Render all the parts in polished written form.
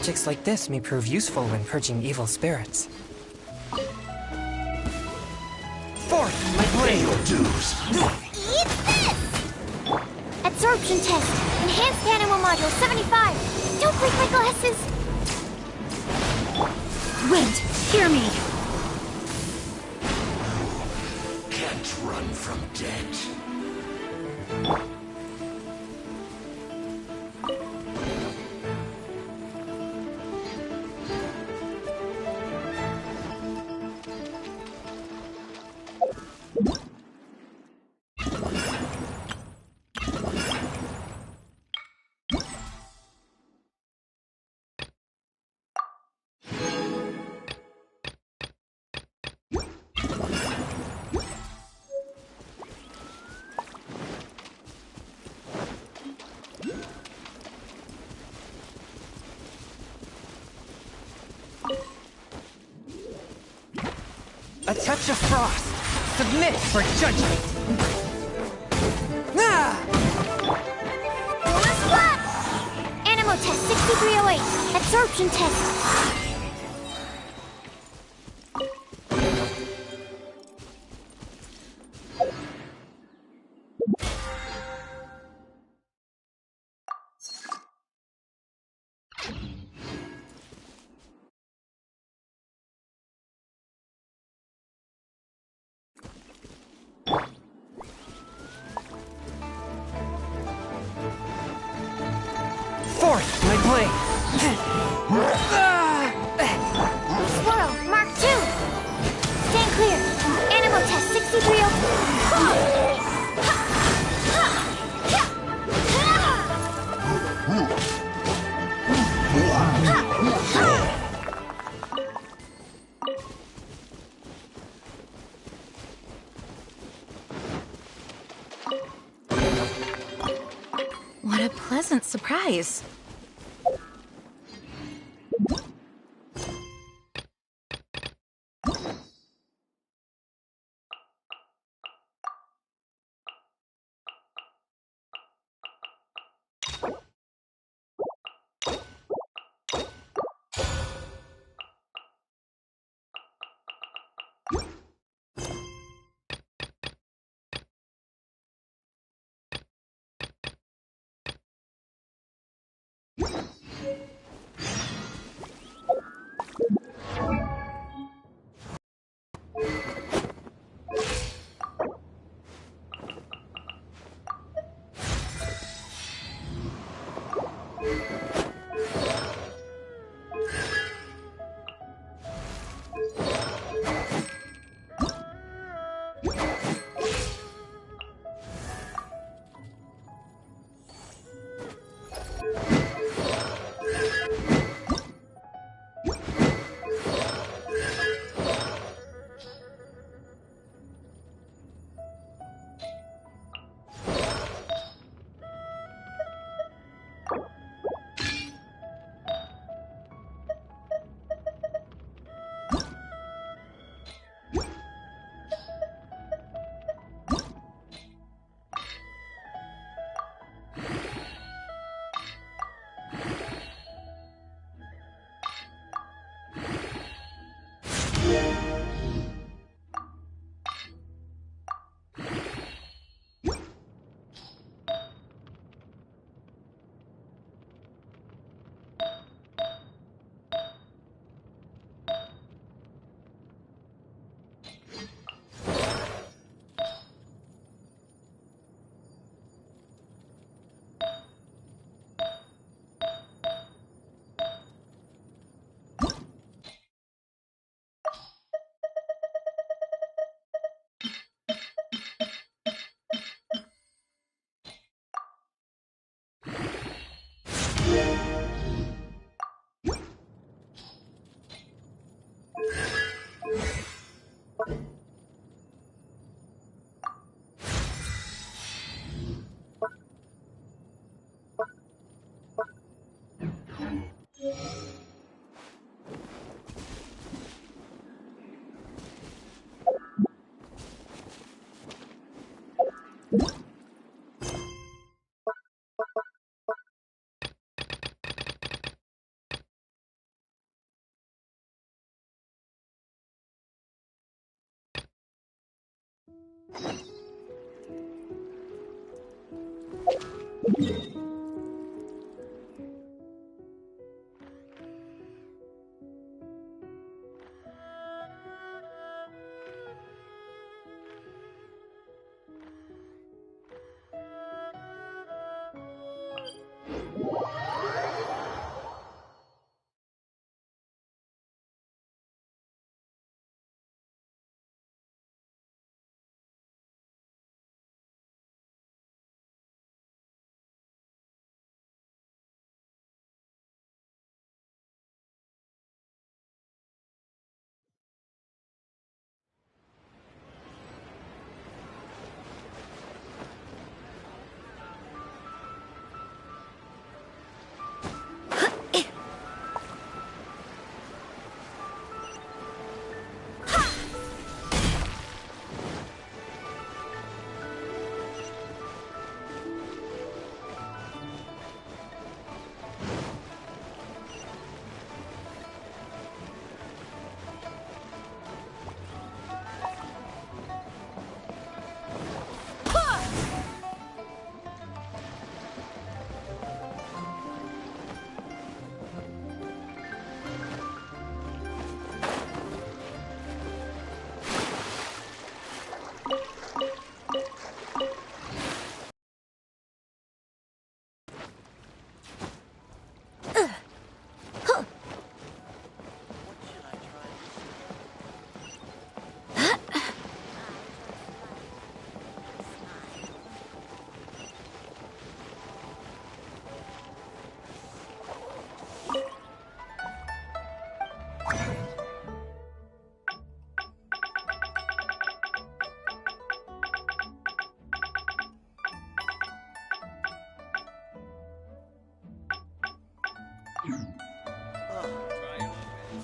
Objects like this may prove useful when purging evil spirits. Forth, my blade! Your dues! Eat this! Absorption test. Enhanced animal module 75. Don't break my glasses. Wind, hear me. Can't run from death. A touch of frost! Submit for judgment! Ah! Splash! Animal test 6308. Absorption test. Forth, my blade! Swirl, Mark 2. Stand clear. Animal test 6304. What a pleasant surprise.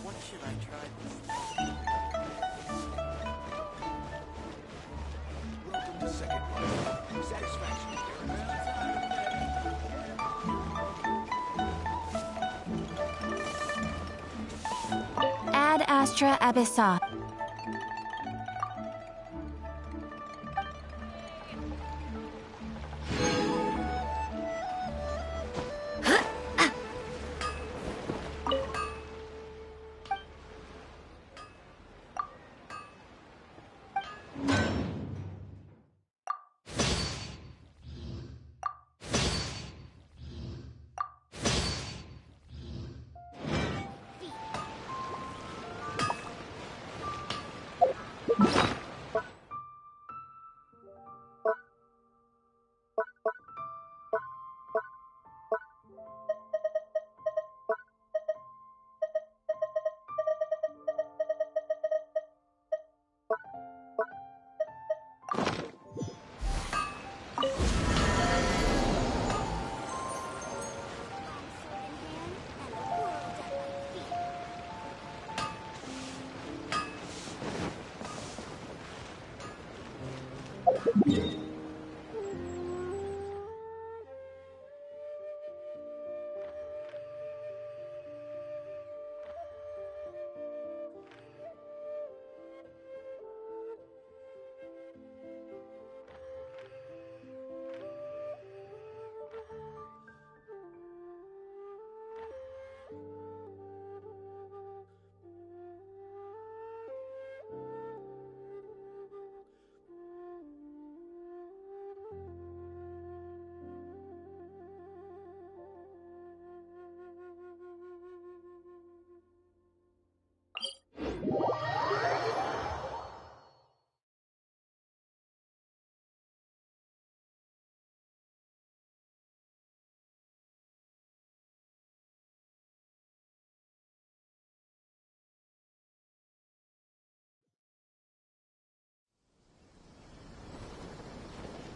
What should I try this? Welcome to second life. Satisfaction Ad Astra Abyssa.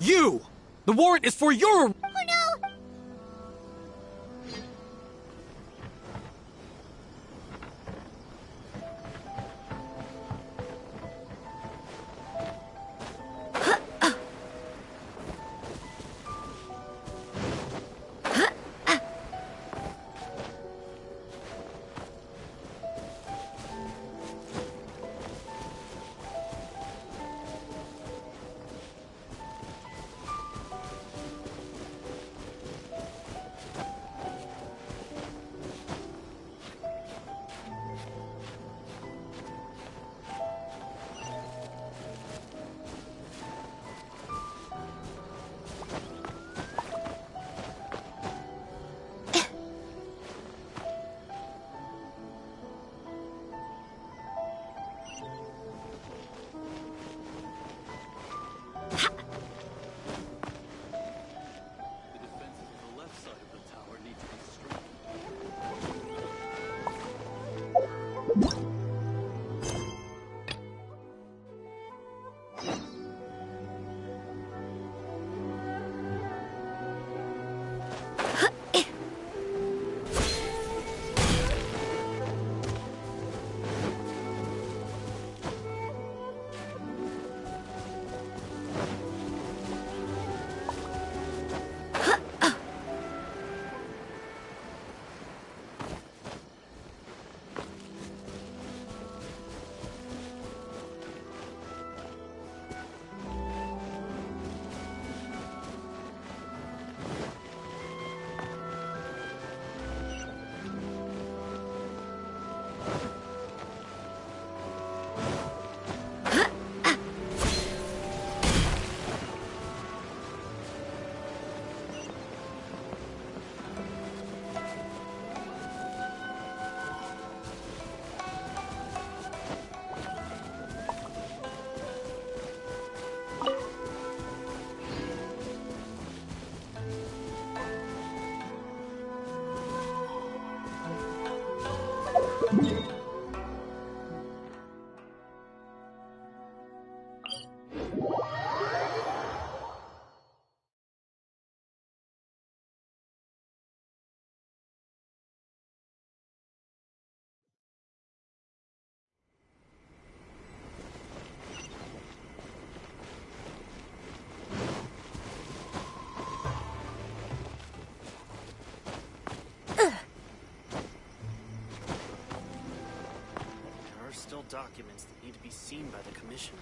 You! The warrant is for your... Oh no! Documents that need to be seen by the Commissioner.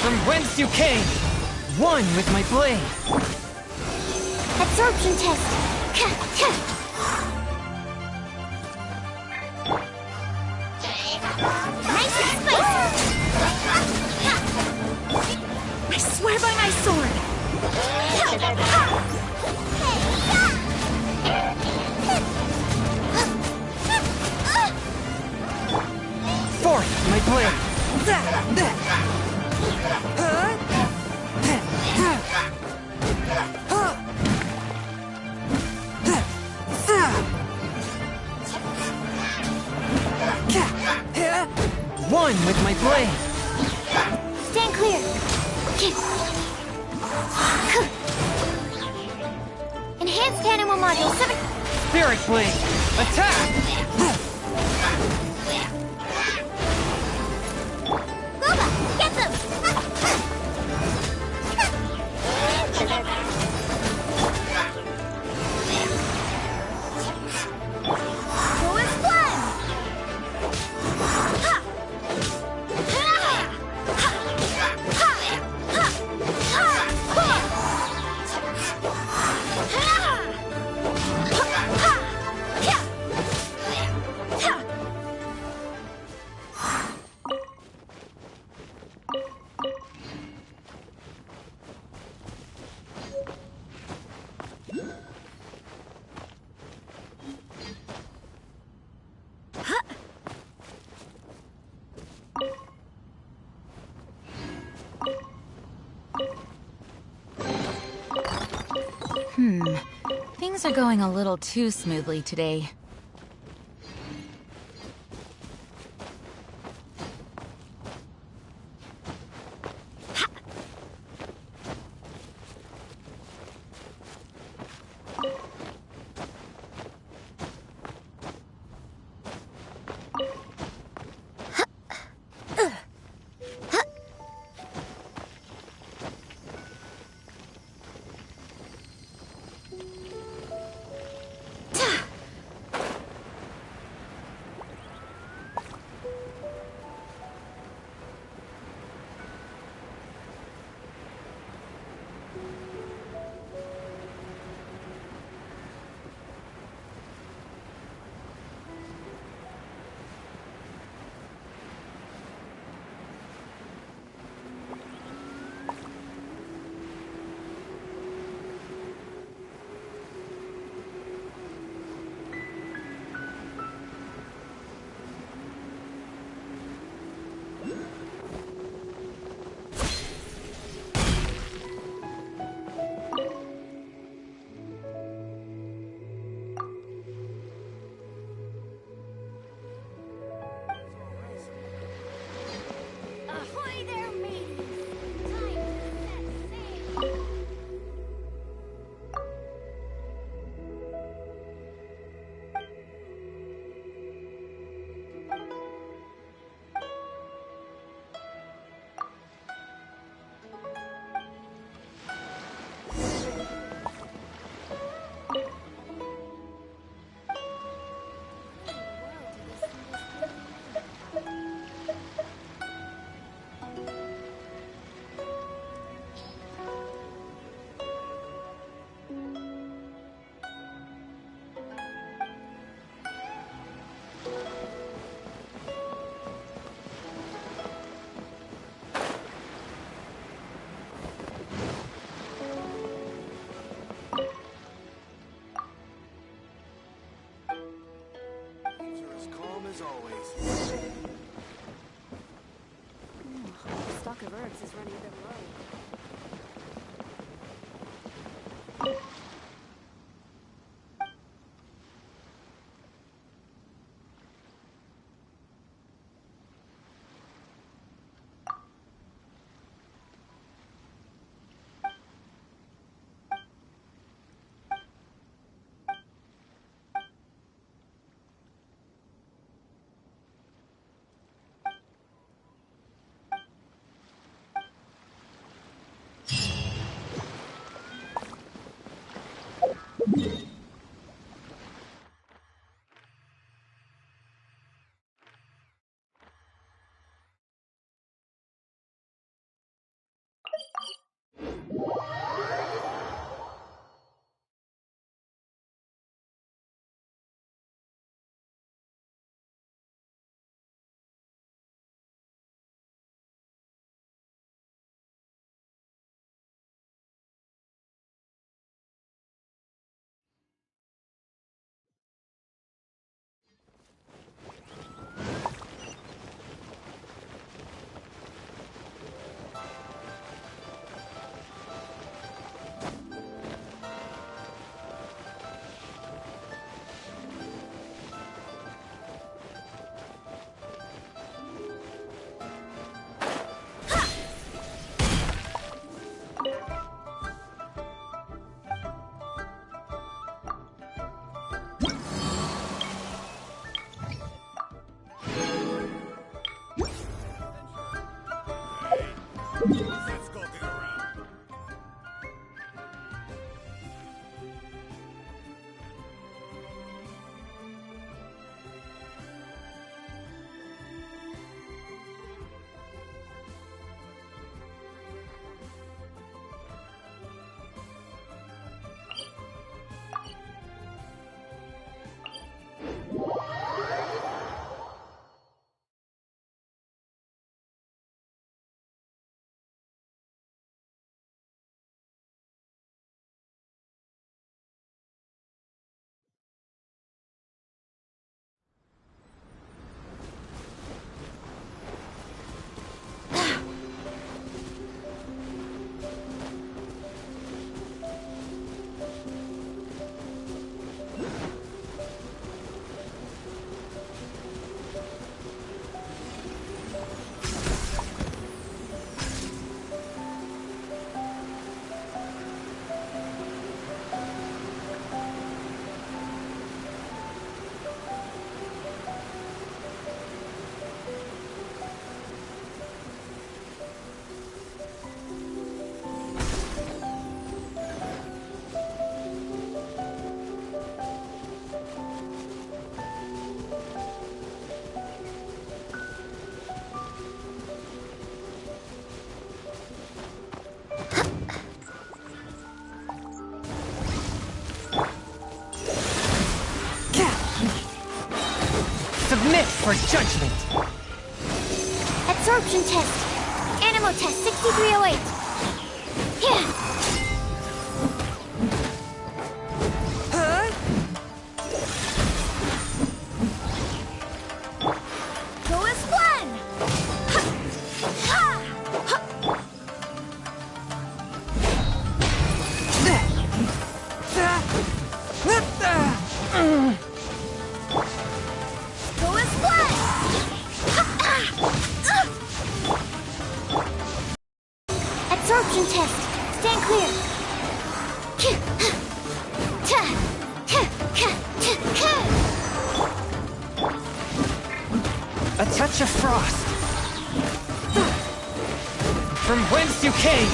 From whence you came, one with my blade. Absorption test. Nice and spicy! I swear by my sword! Force my blade! One with my blade! Stand clear! Enhanced animal module 7... Spirit blade! Attack! Boba, get them! Go and blend! Things are going a little too smoothly today. Ahoy there, mateys! Time to set sail! as always. Stock of herbs is running a bit low. for judgment. Absorption test. Animal test 6308. Yeah. Go as one. Go as one. Absorption test. Stand clear. A touch of frost. From whence you came.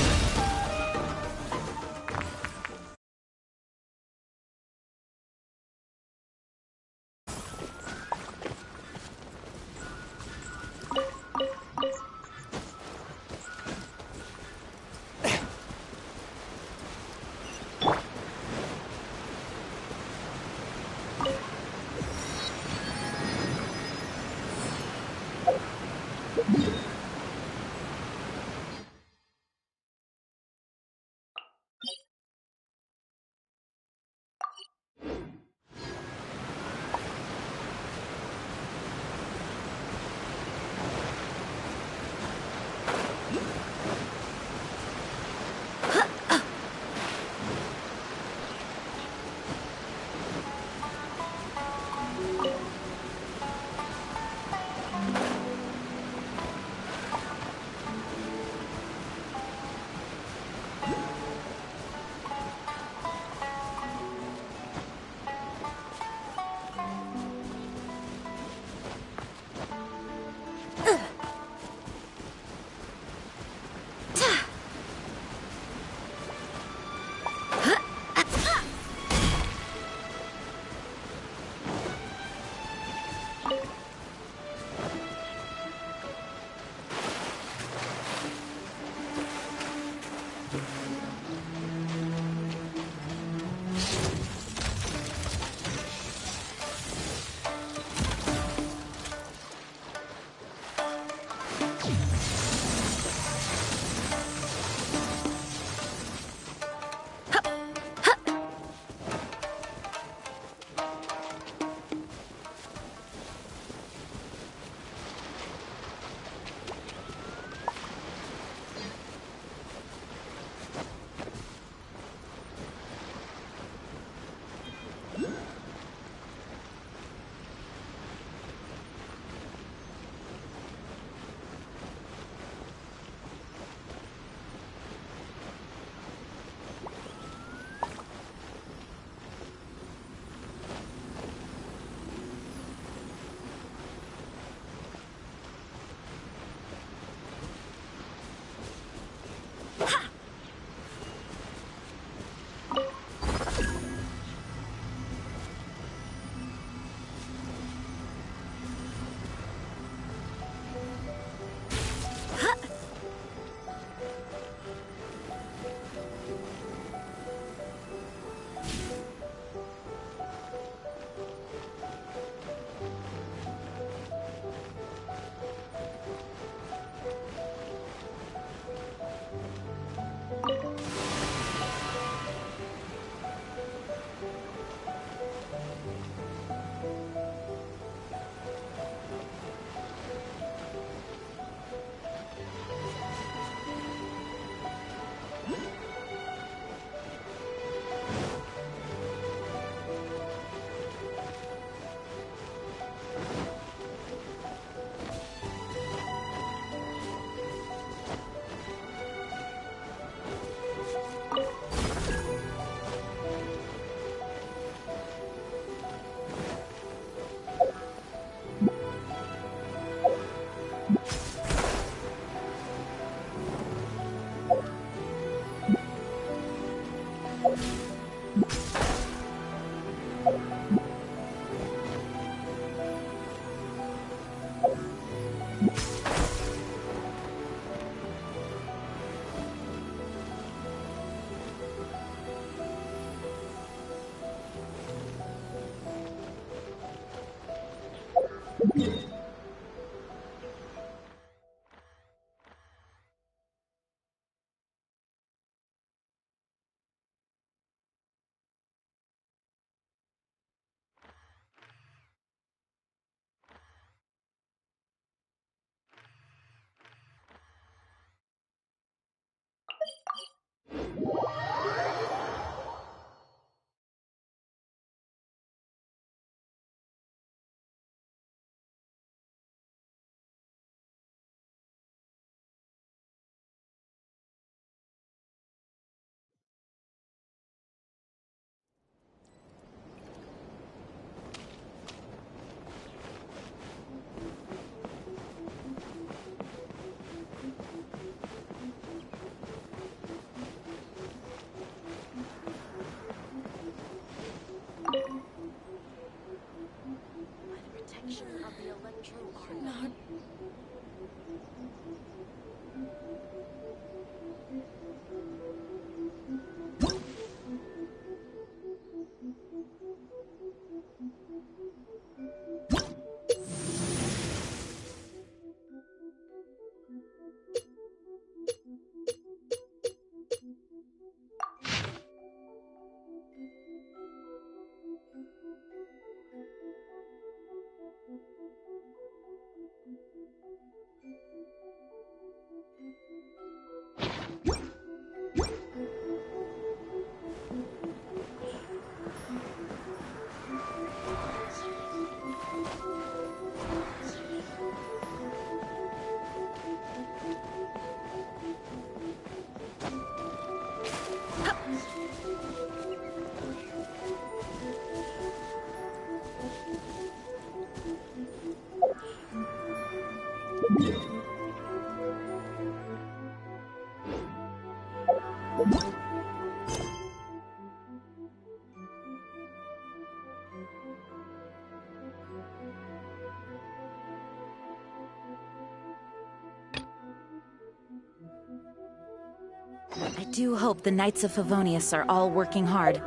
do hope the Knights of Favonius are all working hard.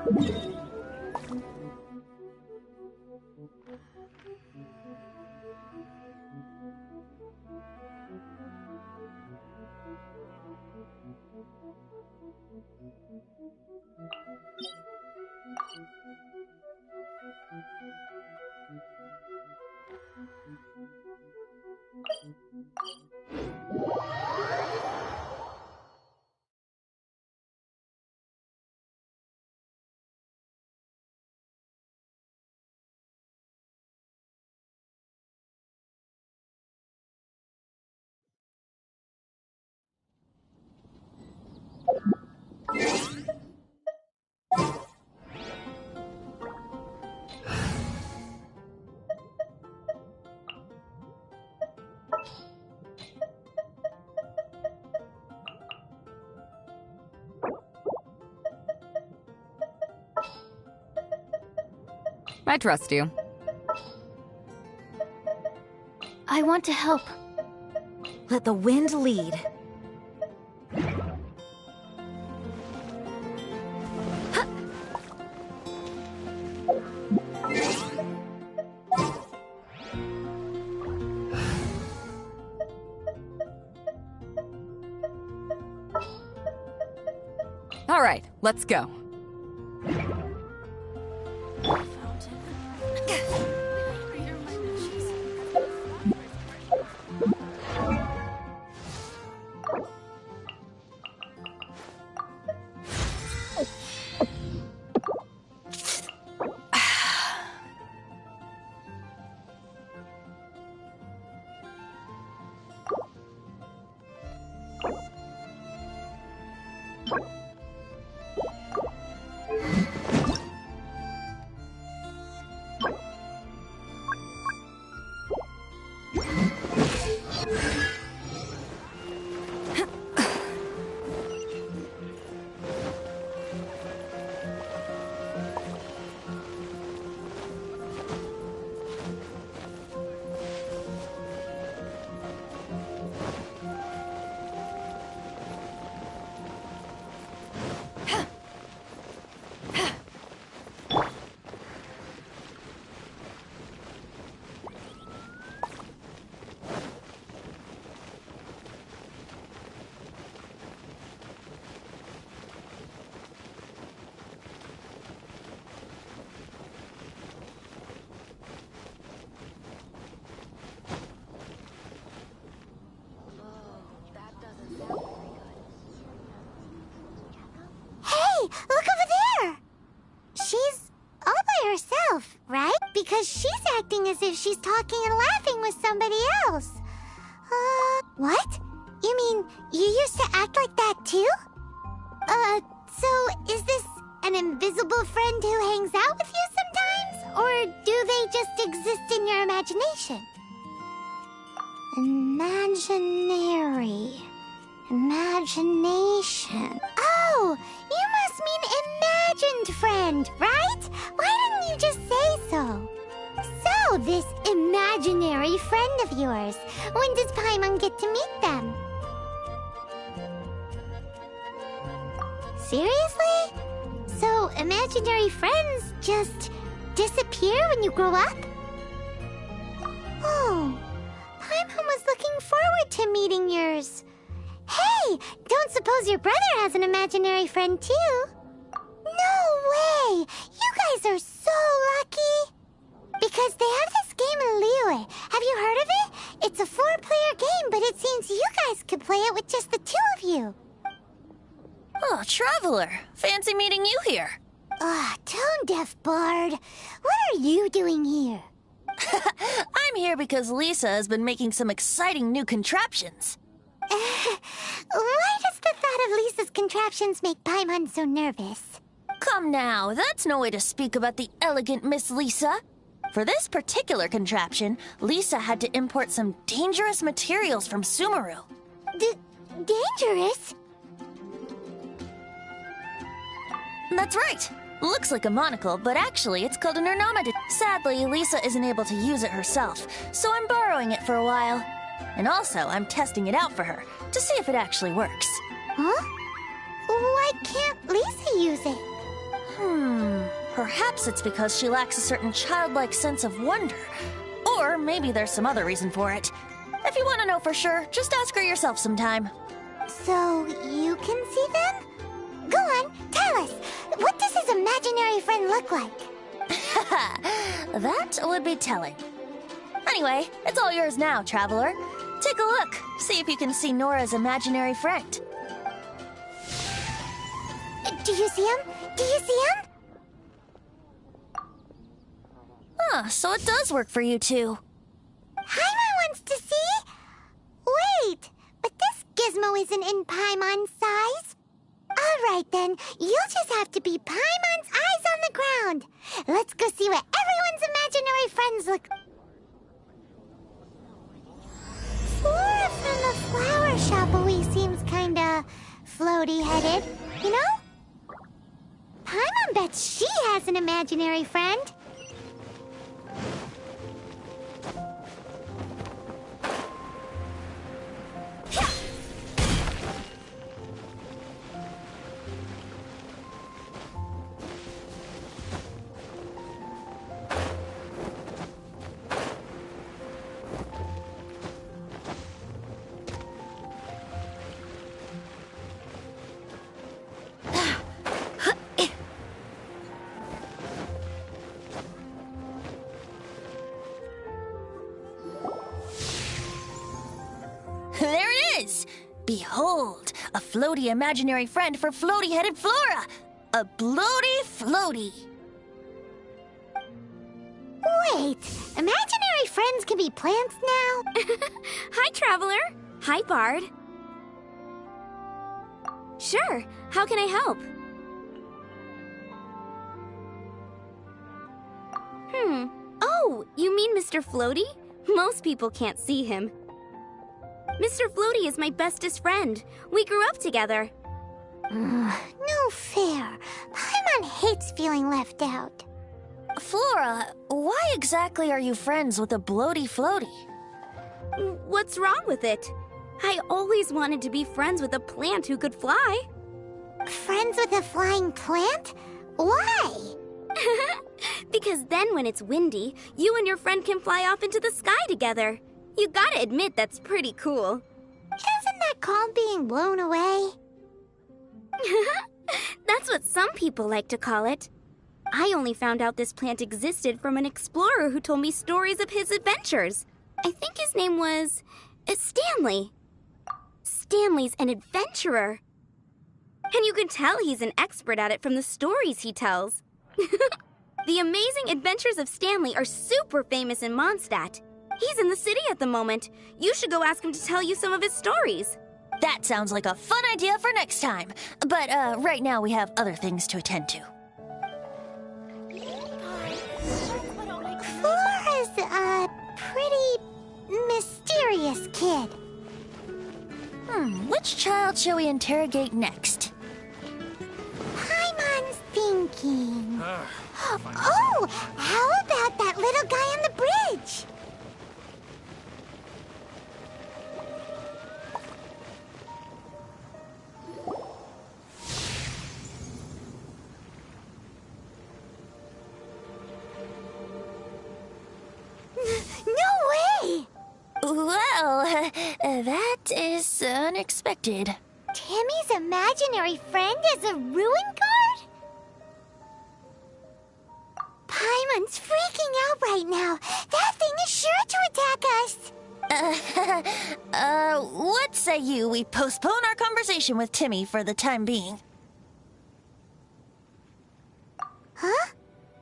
I trust you. I want to help. Let the wind lead. All right, let's go. Look over there! She's all by herself, right? Because she's acting as if she's talking and laughing with somebody else. What? You mean you used to act like that too? So is this an invisible friend who hangs out with you sometimes? Or do they just exist in your imagination? Imaginary. Imagination. Oh, you must mean imagined friend, right? Why didn't you just say so? So, this imaginary friend of yours, when does Paimon get to meet them? Seriously? So, imaginary friends just disappear when you grow up? Oh, Paimon was looking forward to meeting yours. Hey, don't suppose your brother has an imaginary friend too? No way! You guys are so lucky! Because they have this game in Liyue. Have you heard of it? It's a 4-player game, but it seems you guys could play it with just the 2 of you. Oh, Traveler. Fancy meeting you here. Tone-deaf bard. What are you doing here? I'm here because Lisa has been making some exciting new contraptions. Why does the thought of Lisa's contraptions make Paimon so nervous? Come now, that's no way to speak about the elegant Miss Lisa. For this particular contraption, Lisa had to import some dangerous materials from Sumeru. Dangerous? That's right. Looks like a monocle, but actually it's called an ornament. Sadly, Lisa isn't able to use it herself, so I'm borrowing it for a while. And also, I'm testing it out for her, to see if it actually works. Huh? Why Lisa use it? Perhaps it's because she lacks a certain childlike sense of wonder. Or maybe there's some other reason for it. If you want to know for sure, just ask her yourself sometime. So, you can see them? Go on, tell us. What does his imaginary friend look like? That would be telling. Anyway, it's all yours now, Traveler. Take a look. See if you can see Nora's imaginary friend. Do you see him? Do you see him? So it does work for you two. Paimon wants to see? Wait, but this gizmo isn't in Paimon's size. Alright then, you'll just have to be Paimon's eyes on the ground. Let's go see what everyone's imaginary friends look like. Flora from the flower shop always seems kinda floaty-headed, you know? Paimon bets she has an imaginary friend. There it is! Behold, a floaty imaginary friend for floaty-headed Flora! A bloaty floaty! Wait, imaginary friends can be plants now? Hi, Traveler. Hi, Bard. Sure, how can I help? Oh, you mean Mr. Floaty? Most people can't see him. Mr. Floaty is my bestest friend. We grew up together. No fair. Paimon hates feeling left out. Flora, why exactly are you friends with a bloaty floaty? What's wrong with it? I always wanted to be friends with a plant who could fly. Friends with a flying plant? Why? Because then when it's windy, you and your friend can fly off into the sky together. You gotta admit that's pretty cool. Isn't that called being blown away? That's what some people like to call it. I only found out this plant existed from an explorer who told me stories of his adventures. I think his name was Stanley. Stanley's an adventurer. And you can tell he's an expert at it from the stories he tells. The amazing adventures of Stanley are super famous in Mondstadt. He's in the city at the moment. You should go ask him to tell you some of his stories. That sounds like a fun idea for next time. But right now we have other things to attend to. Flora's a pretty mysterious kid. Which child shall we interrogate next? Paimon's thinking. Oh, how about that little guy on the bridge? No way! Well, that is unexpected. Timmy's imaginary friend is a ruin guard? Paimon's freaking out right now. That thing is sure to attack us. What say we postpone our conversation with Timmy for the time being? Huh?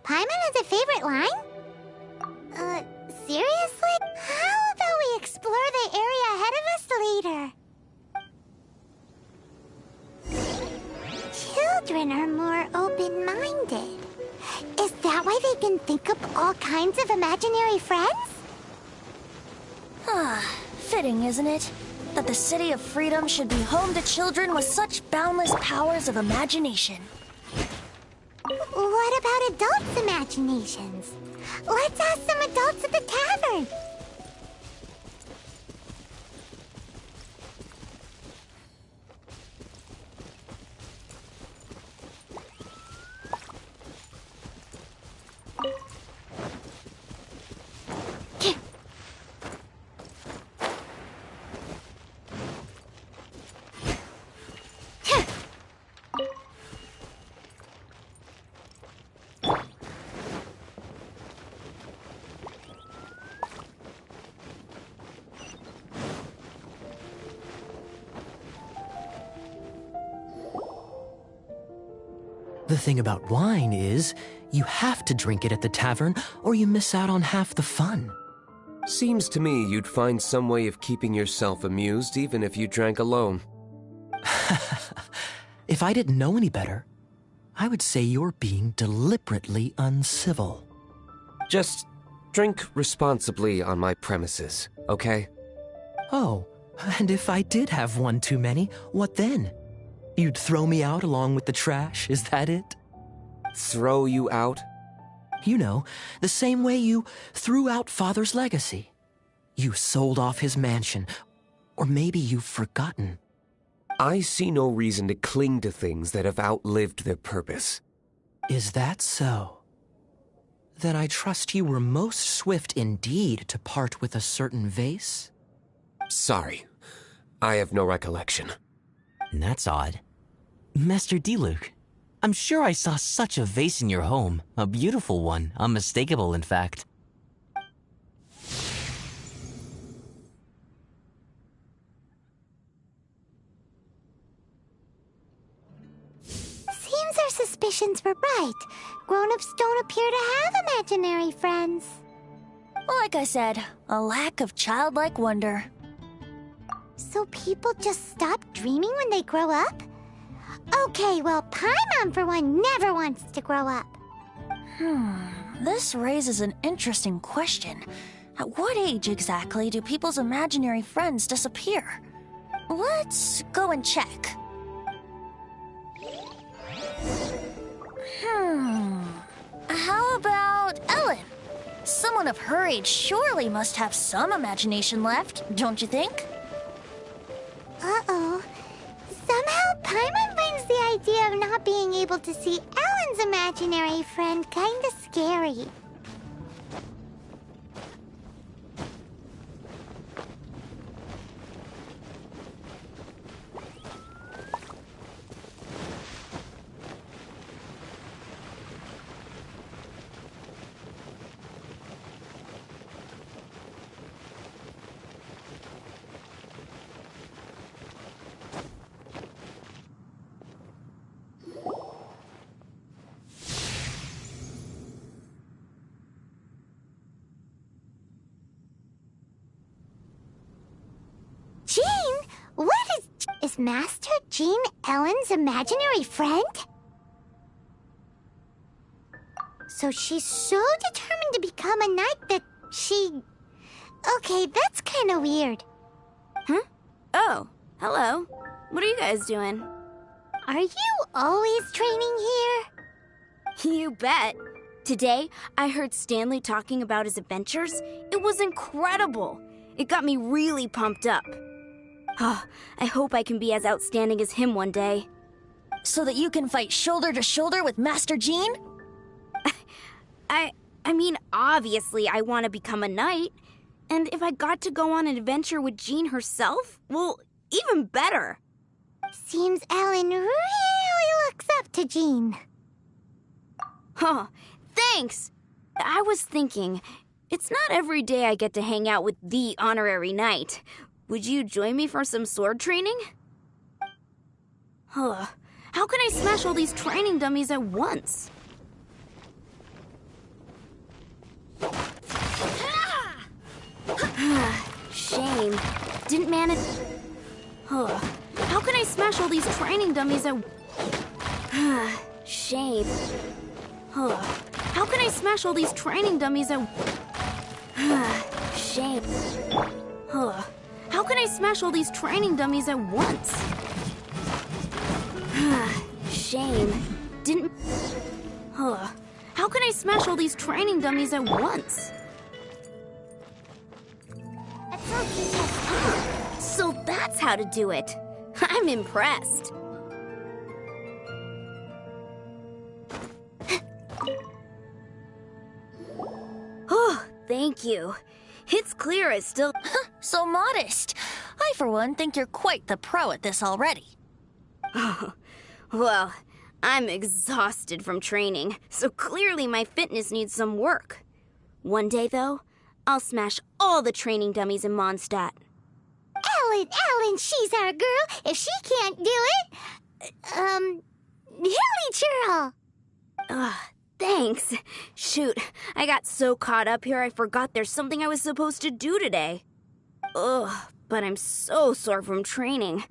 Paimon has a favorite line? Seriously? How about we explore the area ahead of us later? Children are more open-minded. Is that why they can think up all kinds of imaginary friends? Fitting, isn't it? That the City of Freedom should be home to children with such boundless powers of imagination. What about adults' imaginations? Let's ask some adults at the tavern. The thing about wine is, you have to drink it at the tavern or you miss out on half the fun. Seems to me you'd find some way of keeping yourself amused even if you drank alone. If I didn't know any better, I would say you're being deliberately uncivil. Just drink responsibly on my premises, okay? Oh, and if I did have one too many, what then? You'd throw me out along with the trash, is that it? Throw you out? You know, the same way you threw out Father's legacy. You sold off his mansion, or maybe you've forgotten. I see no reason to cling to things that have outlived their purpose. Is that so? Then I trust you were most swift indeed to part with a certain vase? Sorry, I have no recollection. That's odd. Master Diluc, I'm sure I saw such a vase in your home. A beautiful one, unmistakable in fact. Seems our suspicions were right. Grown-ups don't appear to have imaginary friends. Like I said, a lack of childlike wonder. So people just stop dreaming when they grow up? Okay, well, Paimon, for one, never wants to grow up. This raises an interesting question. At what age exactly do people's imaginary friends disappear? Let's go and check. How about Ellen? Someone of her age surely must have some imagination left, don't you think? Uh-oh. Somehow, Paimon finds the idea of not being able to see Ellen's imaginary friend kinda scary. Is Master Jean Ellen's imaginary friend? So she's so determined to become a knight that she... Okay, that's kind of weird. Huh? Oh, hello. What are you guys doing? Are you always training here? You bet. Today, I heard Stanley talking about his adventures. It was incredible. It got me really pumped up. Oh, I hope I can be as outstanding as him one day. So that you can fight shoulder to shoulder with Master Jean? I mean, obviously I want to become a knight. And if I got to go on an adventure with Jean herself, well, even better. Seems Ellen really looks up to Jean. Huh, thanks! I was thinking, it's not every day I get to hang out with the honorary knight. Would you join me for some sword training? Huh. How can I smash all these training dummies at once? Shame. Didn't manage... Huh. How can I smash all these training dummies at... Shame. Huh. How can I smash all these training dummies at... Shame. Huh. How can I smash all these training dummies at once? Shame. Didn't... Huh. How can I smash all these training dummies at once? So that's how to do it. I'm impressed. Oh, thank you. It's clear I still... So modest. I, for one, think you're quite the pro at this already. Oh, well, I'm exhausted from training, so clearly my fitness needs some work. One day, though, I'll smash all the training dummies in Mondstadt. Ellen, she's our girl. If she can't do it... Hilly churl! Ugh, thanks. Shoot, I got so caught up here I forgot there's something I was supposed to do today. Ugh, but I'm so sore from training.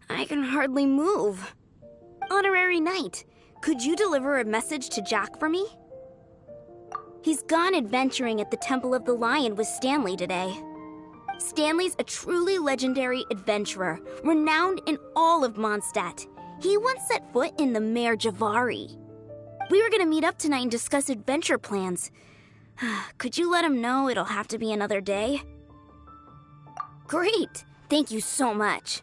I can hardly move. Honorary Knight, could you deliver a message to Jack for me? He's gone adventuring at the Temple of the Lion with Stanley today. Stanley's a truly legendary adventurer, renowned in all of Mondstadt. He once set foot in the Mare Javari. We were gonna meet up tonight and discuss adventure plans. Could you let him know it'll have to be another day? Great! Thank you so much.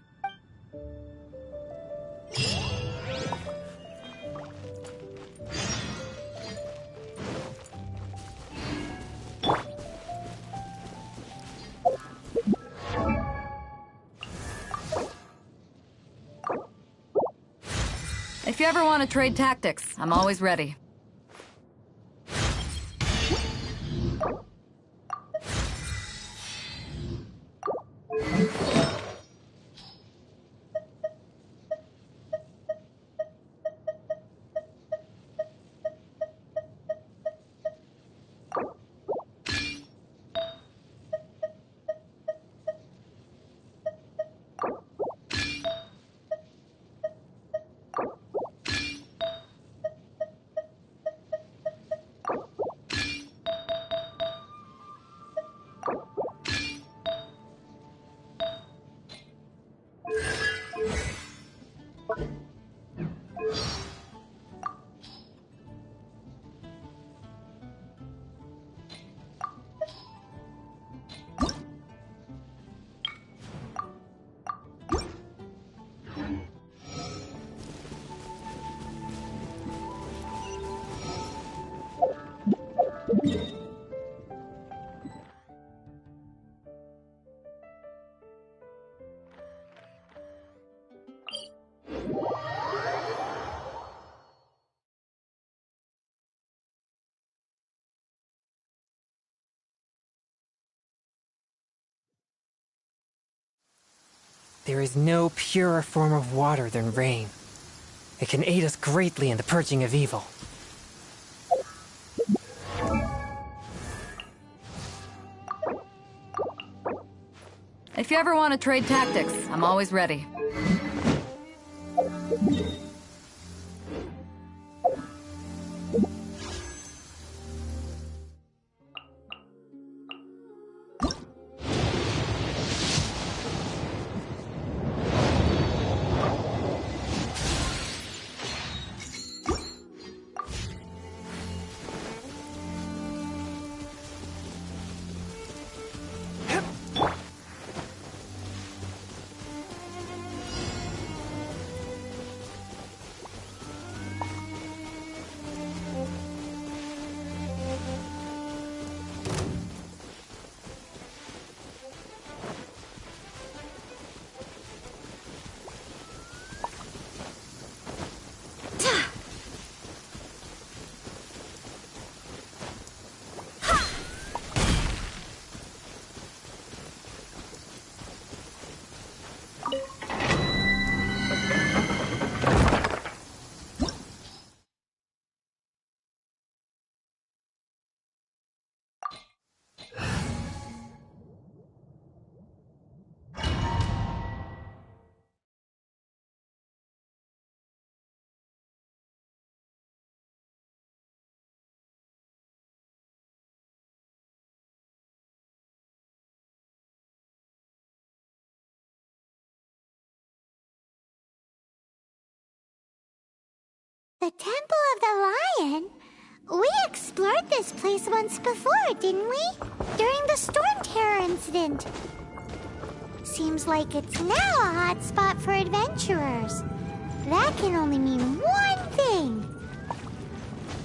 If you ever want to trade tactics, I'm always ready. There is no purer form of water than rain. It can aid us greatly in the purging of evil. If you ever want to trade tactics, I'm always ready. The Temple of the Lion? We explored this place once before, didn't we? During the Storm Terror incident. Seems like it's now a hot spot for adventurers. That can only mean one thing.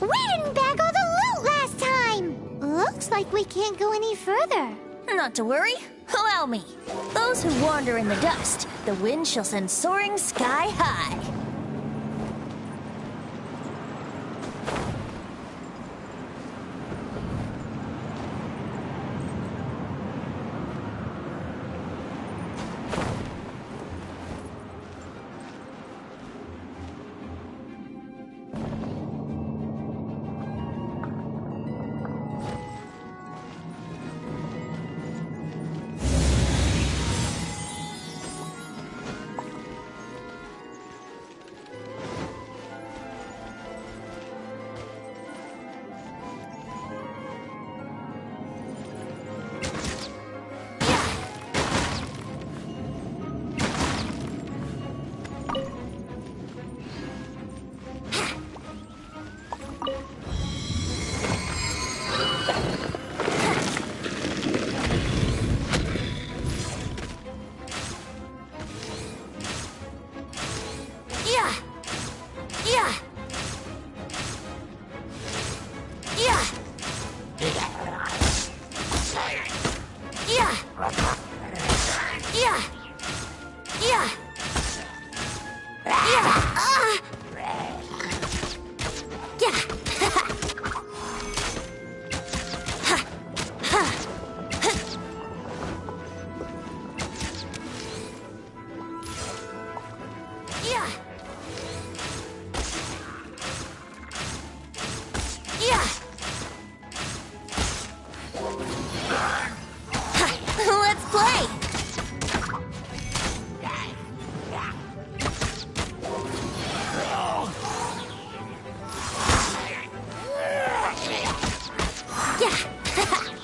We didn't bag all the loot last time! Looks like we can't go any further. Not to worry. Allow me. Those who wander in the dust, the wind shall send soaring sky high.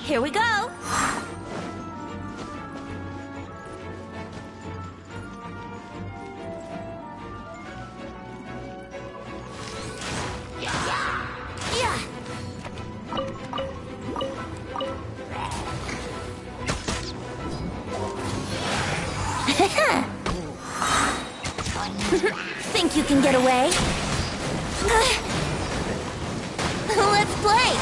here we go. Yeah. Think you can get away? Let's play!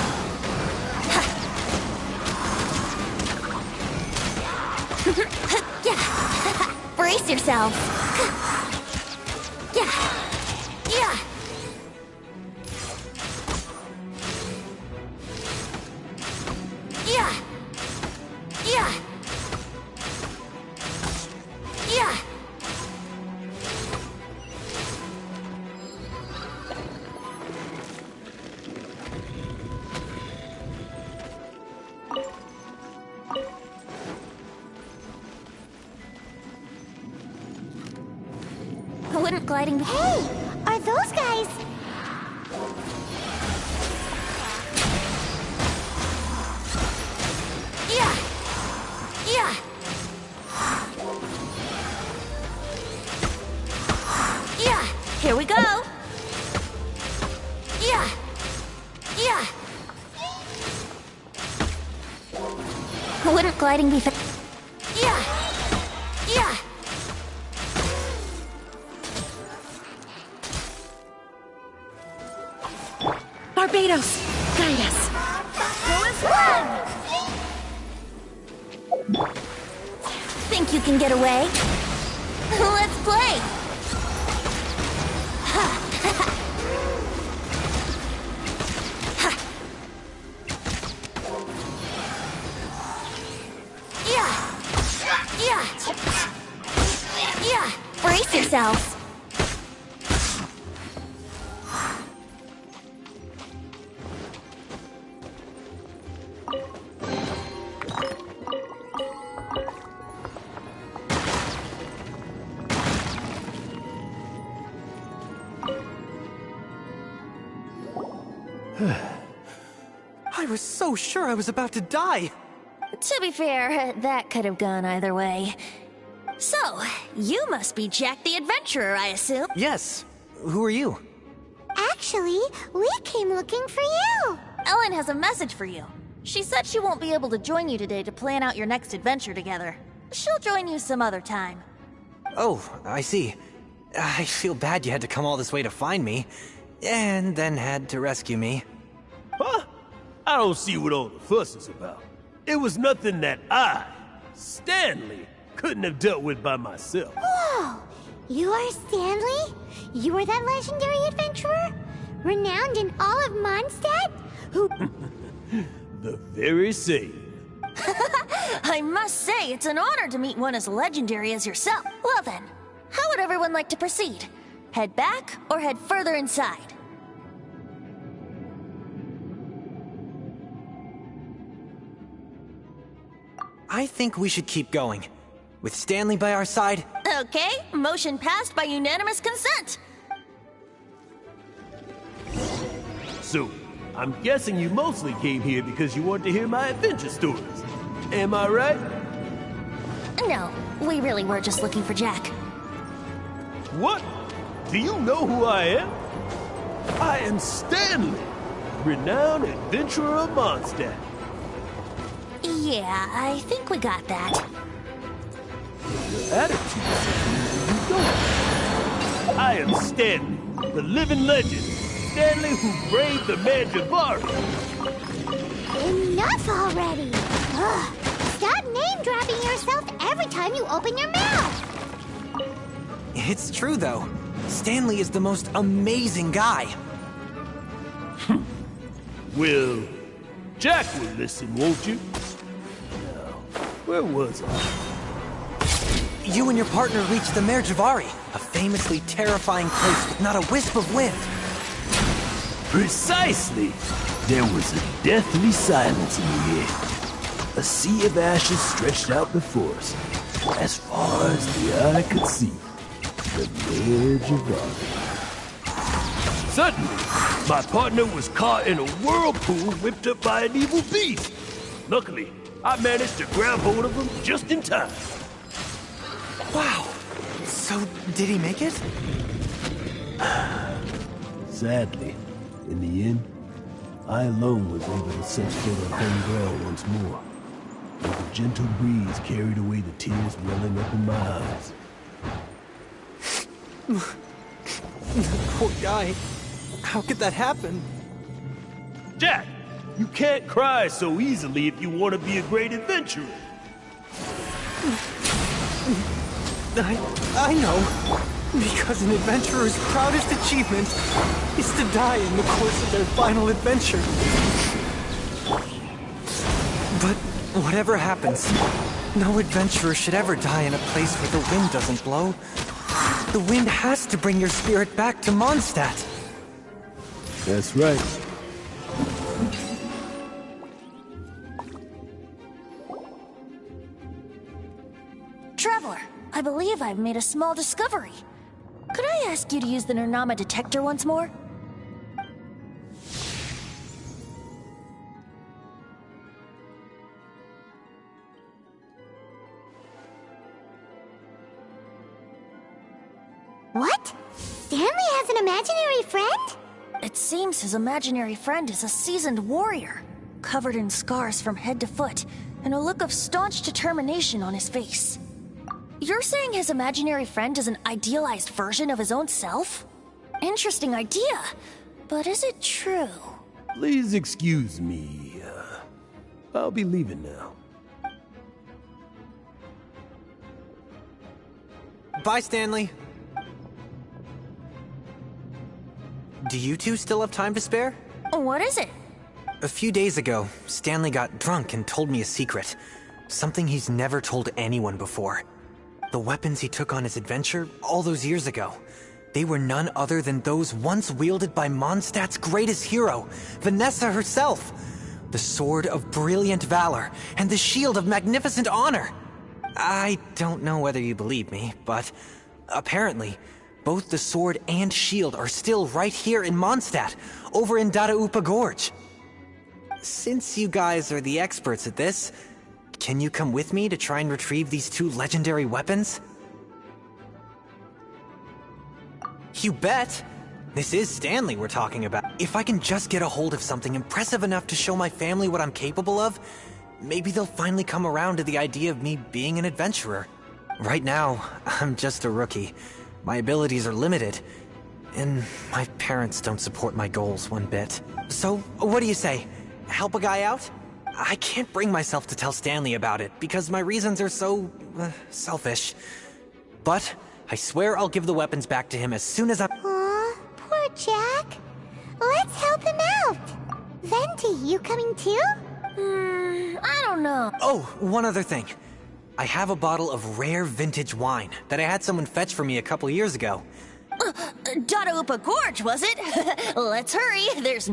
Brace yourselves! Yeah! Wouldn't gliding be— Hey, are those guys? Yeah! Here we go! Yeah! Wouldn't gliding be Yeah! Barbados, guide us. Think you can get away? Let's play! Brace yourselves! I was so sure I was about to die. To be fair, that could have gone either way. So, you must be Jack the Adventurer, I assume? Yes. Who are you? Actually, we came looking for you. Ellen has a message for you. She said she won't be able to join you today to plan out your next adventure together. She'll join you some other time. Oh, I see. I feel bad you had to come all this way to find me, and then had to rescue me. Huh? I don't see what all the fuss is about. It was nothing that I, Stanley, couldn't have dealt with by myself. Whoa! You are Stanley? You are that legendary adventurer? Renowned in all of Mondstadt? Who... The very same. I must say, it's an honor to meet one as legendary as yourself. Well then, how would everyone like to proceed? Head back or head further inside? I think we should keep going. With Stanley by our side. Okay, motion passed by unanimous consent. So, I'm guessing you mostly came here because you want to hear my adventure stories. Am I right? No, we really were just looking for Jack. What? Do you know who I am? I am Stanley, renowned adventurer of Mondstadt. Yeah, I think we got that. Your attitude says you don't. I am Stanley, the living legend. Stanley who braved the Manjavari. Enough already! Ugh. Stop name-dropping yourself every time you open your mouth! It's true, though. Stanley is the most amazing guy. Well, Jack will listen, won't you? Now, where was I? You and your partner reached the Merjavari, a famously terrifying place with not a wisp of wind. Precisely! There was a deathly silence in the air. A sea of ashes stretched out before us, as far as the eye could see. The Merjavari. Suddenly, my partner was caught in a whirlpool whipped up by an evil beast. Luckily, I managed to grab hold of him just in time. Wow. So, did he make it? Sadly, in the end, I alone was able to set foot on home ground once more. But the gentle breeze carried away the tears welling up in my eyes. Poor guy. How could that happen? Jack, you can't cry so easily if you want to be a great adventurer. I know. Because an adventurer's proudest achievement is to die in the course of their final adventure. But whatever happens, no adventurer should ever die in a place where the wind doesn't blow. The wind has to bring your spirit back to Mondstadt. That's right. Traveler, I believe I've made a small discovery. Could I ask you to use the Nernama detector once more? What? Stanley has an imaginary friend? It seems his imaginary friend is a seasoned warrior, covered in scars from head to foot, and a look of staunch determination on his face. You're saying his imaginary friend is an idealized version of his own self? Interesting idea, but is it true? Please excuse me. I'll be leaving now. Bye, Stanley. Do you two still have time to spare? What is it? A few days ago, Stanley got drunk and told me a secret. Something he's never told anyone before. The weapons he took on his adventure all those years ago, they were none other than those once wielded by Mondstadt's greatest hero, Vanessa herself. The sword of brilliant valor and the shield of magnificent honor. I don't know whether you believe me, but apparently, both the sword and shield are still right here in Mondstadt, over in Dadaupa Gorge. Since you guys are the experts at this, can you come with me to try and retrieve these two legendary weapons? You bet! This is Stanley we're talking about. If I can just get a hold of something impressive enough to show my family what I'm capable of, maybe they'll finally come around to the idea of me being an adventurer. Right now, I'm just a rookie. My abilities are limited, and my parents don't support my goals one bit. So, what do you say? Help a guy out? I can't bring myself to tell Stanley about it, because my reasons are so, selfish. But I swear I'll give the weapons back to him as soon as I'm— Aw, poor Jack. Let's help him out. Venti, you coming too? I don't know. Oh, one other thing. I have a bottle of rare vintage wine that I had someone fetch for me a couple years ago. Dadaupa Gorge, was it? Let's hurry, there's—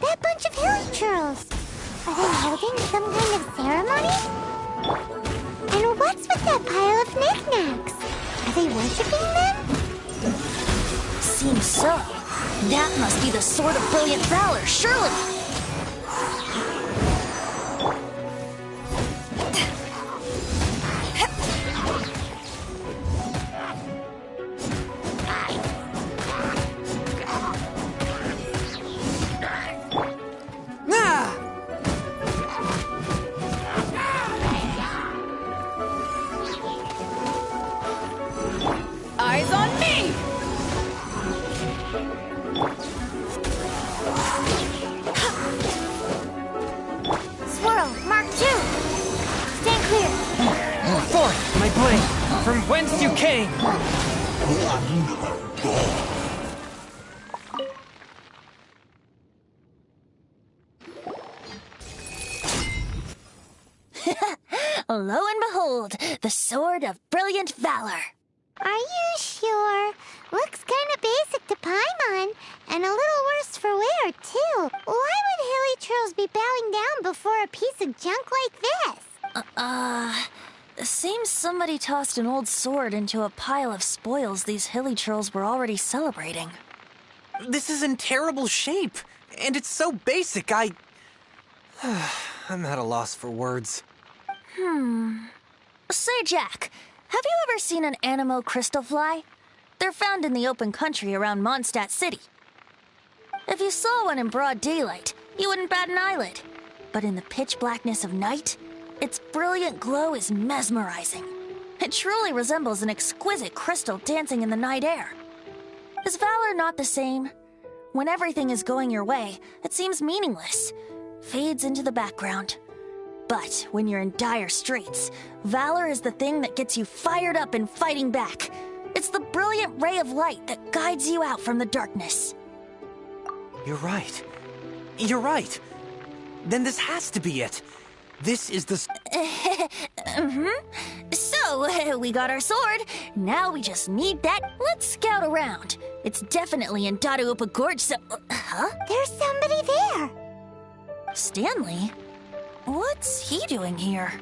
That bunch of hilly churls. Are they holding some kind of ceremony? And what's with that pile of knickknacks? Are they worshipping them? Seems so. That must be the Sword of Brilliant Valor, surely. Eyes on me! Swirl, Mark 2. Stand clear. Forth, my blade, from whence you came! Lo and behold, the Sword of Brilliant Valor. Are you sure? Looks kind of basic to Paimon, and a little worse for wear, too. Why would hilly churls be bowing down before a piece of junk like this? Seems somebody tossed an old sword into a pile of spoils these hilly churls were already celebrating. This is in terrible shape, and it's so basic, I'm at a loss for words. Say, Jack, have you ever seen an Anemo crystal fly? They're found in the open country around Mondstadt City. If you saw one in broad daylight, you wouldn't bat an eyelid. But in the pitch blackness of night, its brilliant glow is mesmerizing. It truly resembles an exquisite crystal dancing in the night air. Is valor not the same? When everything is going your way, it seems meaningless, fades into the background. But when you're in dire straits, valor is the thing that gets you fired up and fighting back. It's the brilliant ray of light that guides you out from the darkness. You're right. You're right. Then this has to be it. This is the... So, we got our sword. Now we just need that. Let's scout around. It's definitely in Dadaupa Gorge, so... Huh? There's somebody there. Stanley? What's he doing here?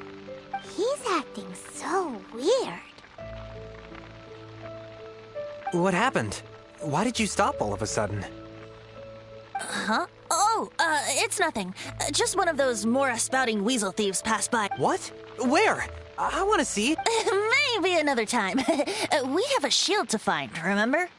He's acting so weird. What happened? Why did you stop all of a sudden? Huh? Oh, it's nothing. Just one of those Mora-spouting weasel thieves passed by. What? Where? I want to see. Maybe another time. We have a shield to find, remember?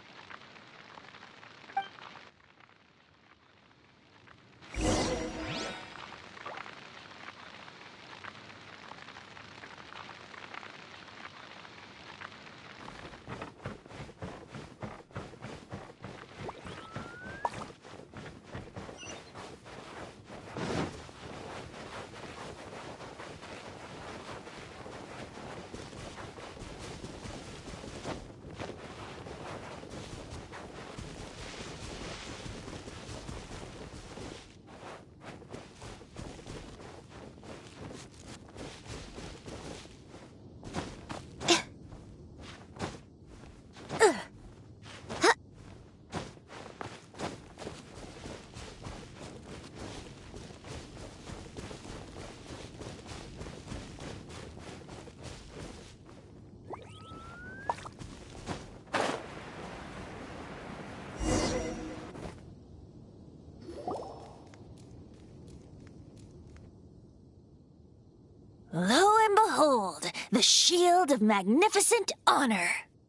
Lo and behold, the shield of magnificent honor.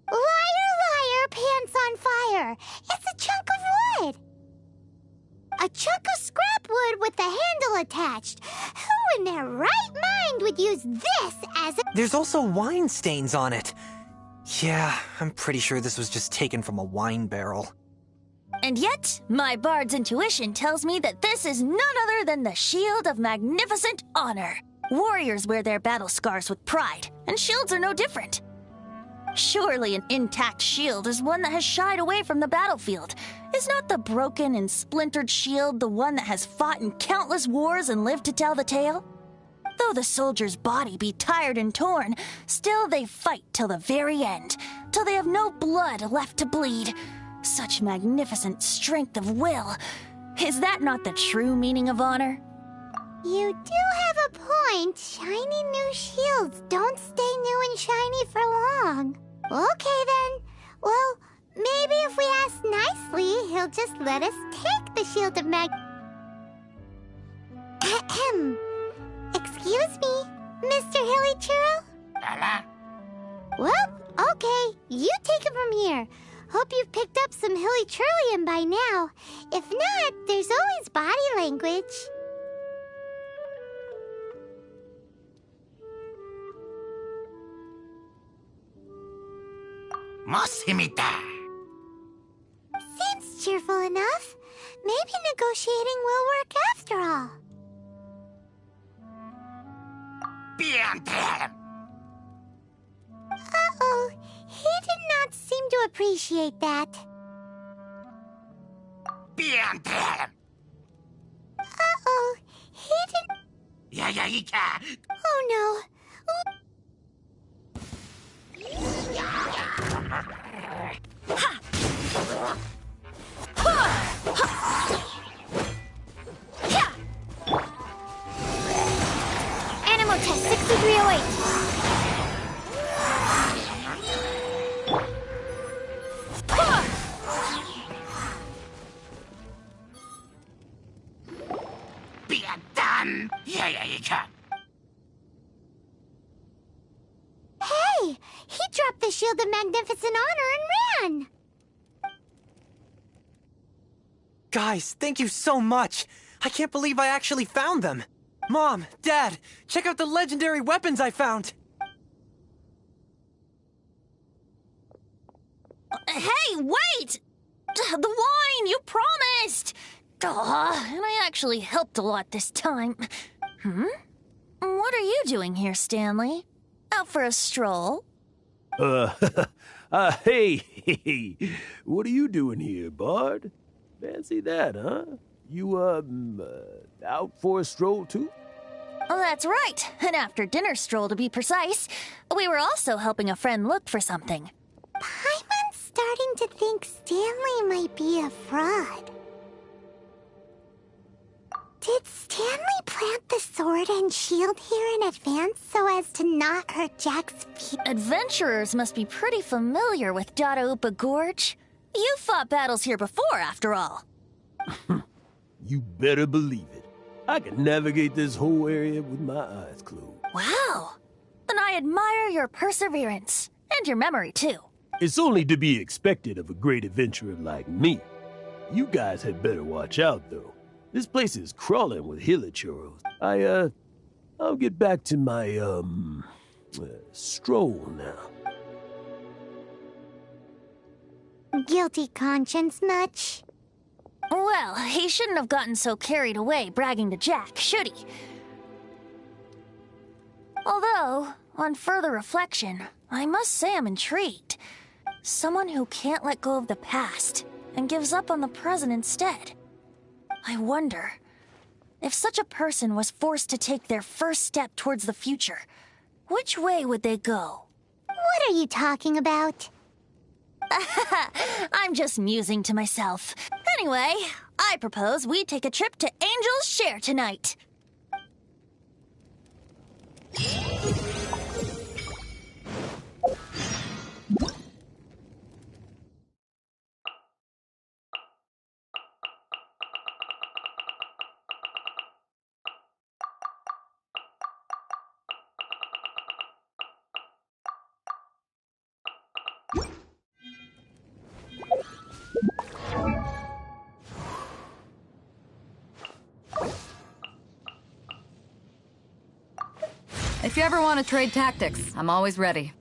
Liar, liar, pants on fire. It's a chunk of wood. A chunk of scrap wood with the handle attached. Who in their right mind would use this as a... There's also wine stains on it. Yeah, I'm pretty sure this was just taken from a wine barrel. And yet, my bard's intuition tells me that this is none other than the shield of magnificent honor. Warriors wear their battle scars with pride, and shields are no different. Surely an intact shield is one that has shied away from the battlefield. Is not the broken and splintered shield the one that has fought in countless wars and lived to tell the tale? Though the soldier's body be tired and torn, still they fight till the very end, till they have no blood left to bleed. Such magnificent strength of will. Is that not the true meaning of honor? You do have a point. Shiny new shields don't stay new and shiny for long. Okay then. Well, maybe if we ask nicely, he'll just let us take the shield of Ahem. Excuse me, Mr. Hilly Churro? Well, okay. You take it from here. Hope you've picked up some Hilly Churlium by now. If not, there's always body language. Seems cheerful enough. Maybe negotiating will work after all. Uh-oh. He did not seem to appreciate that. Uh-oh. He didn't... Oh, no. Animal test 6308. Hey! He dropped the Shield of Magnificent Honor and ran! Guys, thank you so much! I can't believe I actually found them! Mom, Dad, check out the legendary weapons I found! Hey, wait! The wine, you promised! And I actually helped a lot this time. What are you doing here, Stanley? Out for a stroll? Hey, what are you doing here, Bard? Fancy that, huh? You, out for a stroll, too? Oh, that's right. An after-dinner stroll, to be precise. We were also helping a friend look for something. Paimon's starting to think Stanley might be a fraud. Did Stanley plant the sword and shield here in advance so as to not hurt Jack's feet? Adventurers must be pretty familiar with Dadaupa Gorge. You fought battles here before, after all. You better believe it. I can navigate this whole area with my eyes closed. Wow. Then I admire your perseverance. And your memory, too. It's only to be expected of a great adventurer like me. You guys had better watch out, though. This place is crawling with hilichurros. I'll get back to my, stroll now. Guilty conscience much? Well, he shouldn't have gotten so carried away bragging to Jack, should he? Although, on further reflection, I must say I'm intrigued. Someone who can't let go of the past and gives up on the present instead. I wonder, if such a person was forced to take their first step towards the future, which way would they go? What are you talking about? I'm just musing to myself. Anyway, I propose we take a trip to Angel's Share tonight. If you ever want to trade tactics, I'm always ready.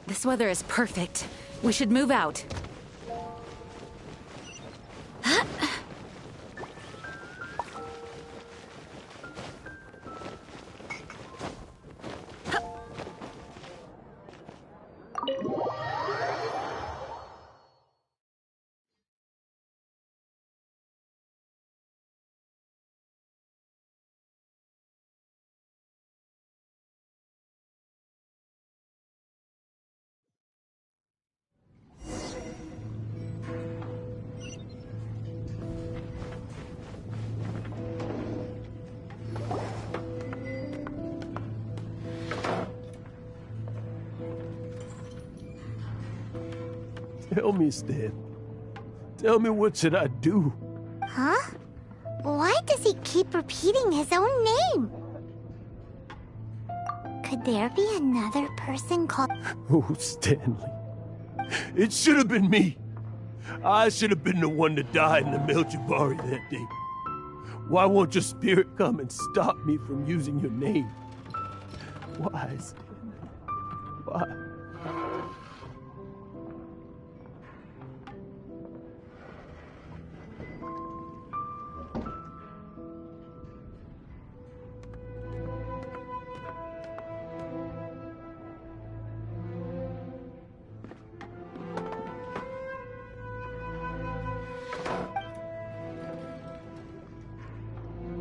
This weather is perfect. We should move out. Tell me, Stan. Tell me, what should I do? Huh? Why does he keep repeating his own name? Could there be another person called... Oh, Stanley. It should have been me. I should have been the one that died in the Melchivari that day. Why won't your spirit come and stop me from using your name? Why, Stanley? Why?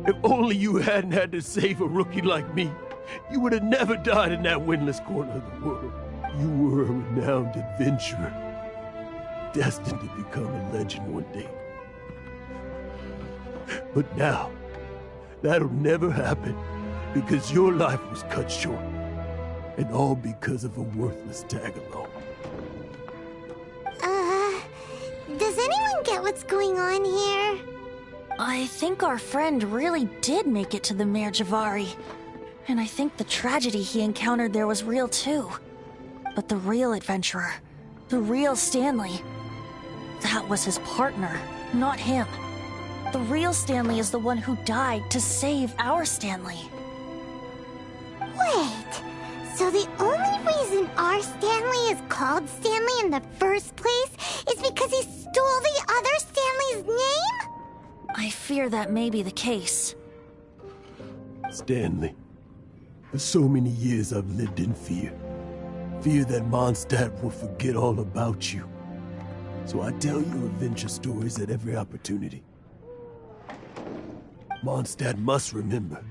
If only you hadn't had to save a rookie like me, you would have never died in that windless corner of the world. You were a renowned adventurer, destined to become a legend one day. But now, that'll never happen, because your life was cut short, and all because of a worthless tag-along. Does anyone get what's going on here? I think our friend really did make it to the Mare Javari. And I think the tragedy he encountered there was real too. But the real adventurer, the real Stanley, that was his partner, not him. The real Stanley is the one who died to save our Stanley. Wait, so the only reason our Stanley is called Stanley in the first place is because he stole the other Stanley's name? I fear that may be the case. Stanley, for so many years I've lived in fear. Fear that Mondstadt will forget all about you. So I tell you adventure stories at every opportunity. Mondstadt must remember.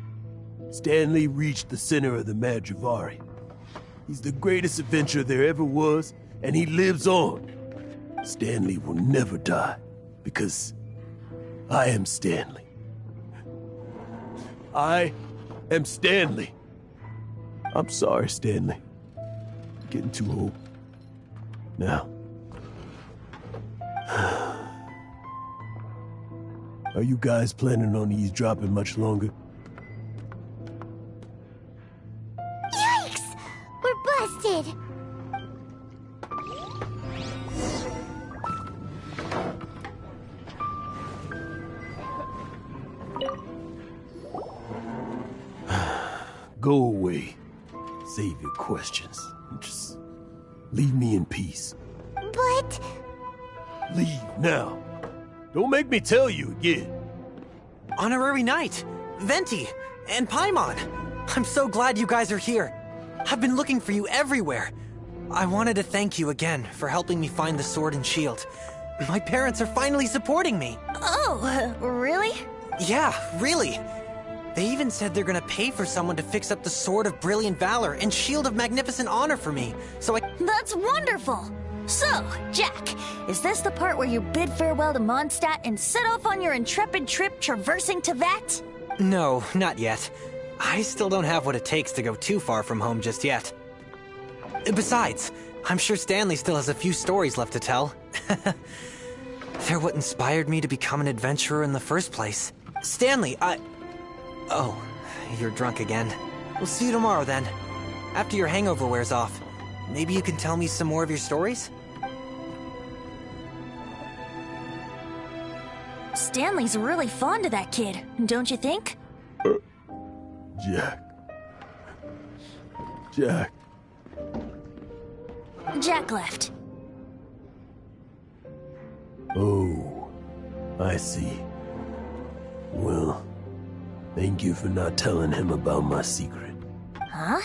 Stanley reached the center of the Mare Javari. He's the greatest adventurer there ever was, and he lives on. Stanley will never die, because I am Stanley. I am Stanley. I'm sorry, Stanley. I'm getting too old. Now. Are you guys planning on eavesdropping much longer? Yikes! We're busted! Go away. Save your questions. And just leave me in peace. But... Leave now. Don't make me tell you again. Honorary Knight, Venti, and Paimon. I'm so glad you guys are here. I've been looking for you everywhere. I wanted to thank you again for helping me find the sword and shield. My parents are finally supporting me. Oh, really? Yeah, really. They even said they're gonna pay for someone to fix up the Sword of Brilliant Valor and Shield of Magnificent Honor for me, so I... That's wonderful! So, Jack, is this the part where you bid farewell to Mondstadt and set off on your intrepid trip traversing Tevat? No, not yet. I still don't have what it takes to go too far from home just yet. Besides, I'm sure Stanley still has a few stories left to tell. They're what inspired me to become an adventurer in the first place. Stanley, Oh, you're drunk again. We'll see you tomorrow then. After your hangover wears off. Maybe you can tell me some more of your stories? Stanley's really fond of that kid, don't you think? Jack. Jack. Jack left. Oh, I see. Well, thank you for not telling him about my secret. Huh?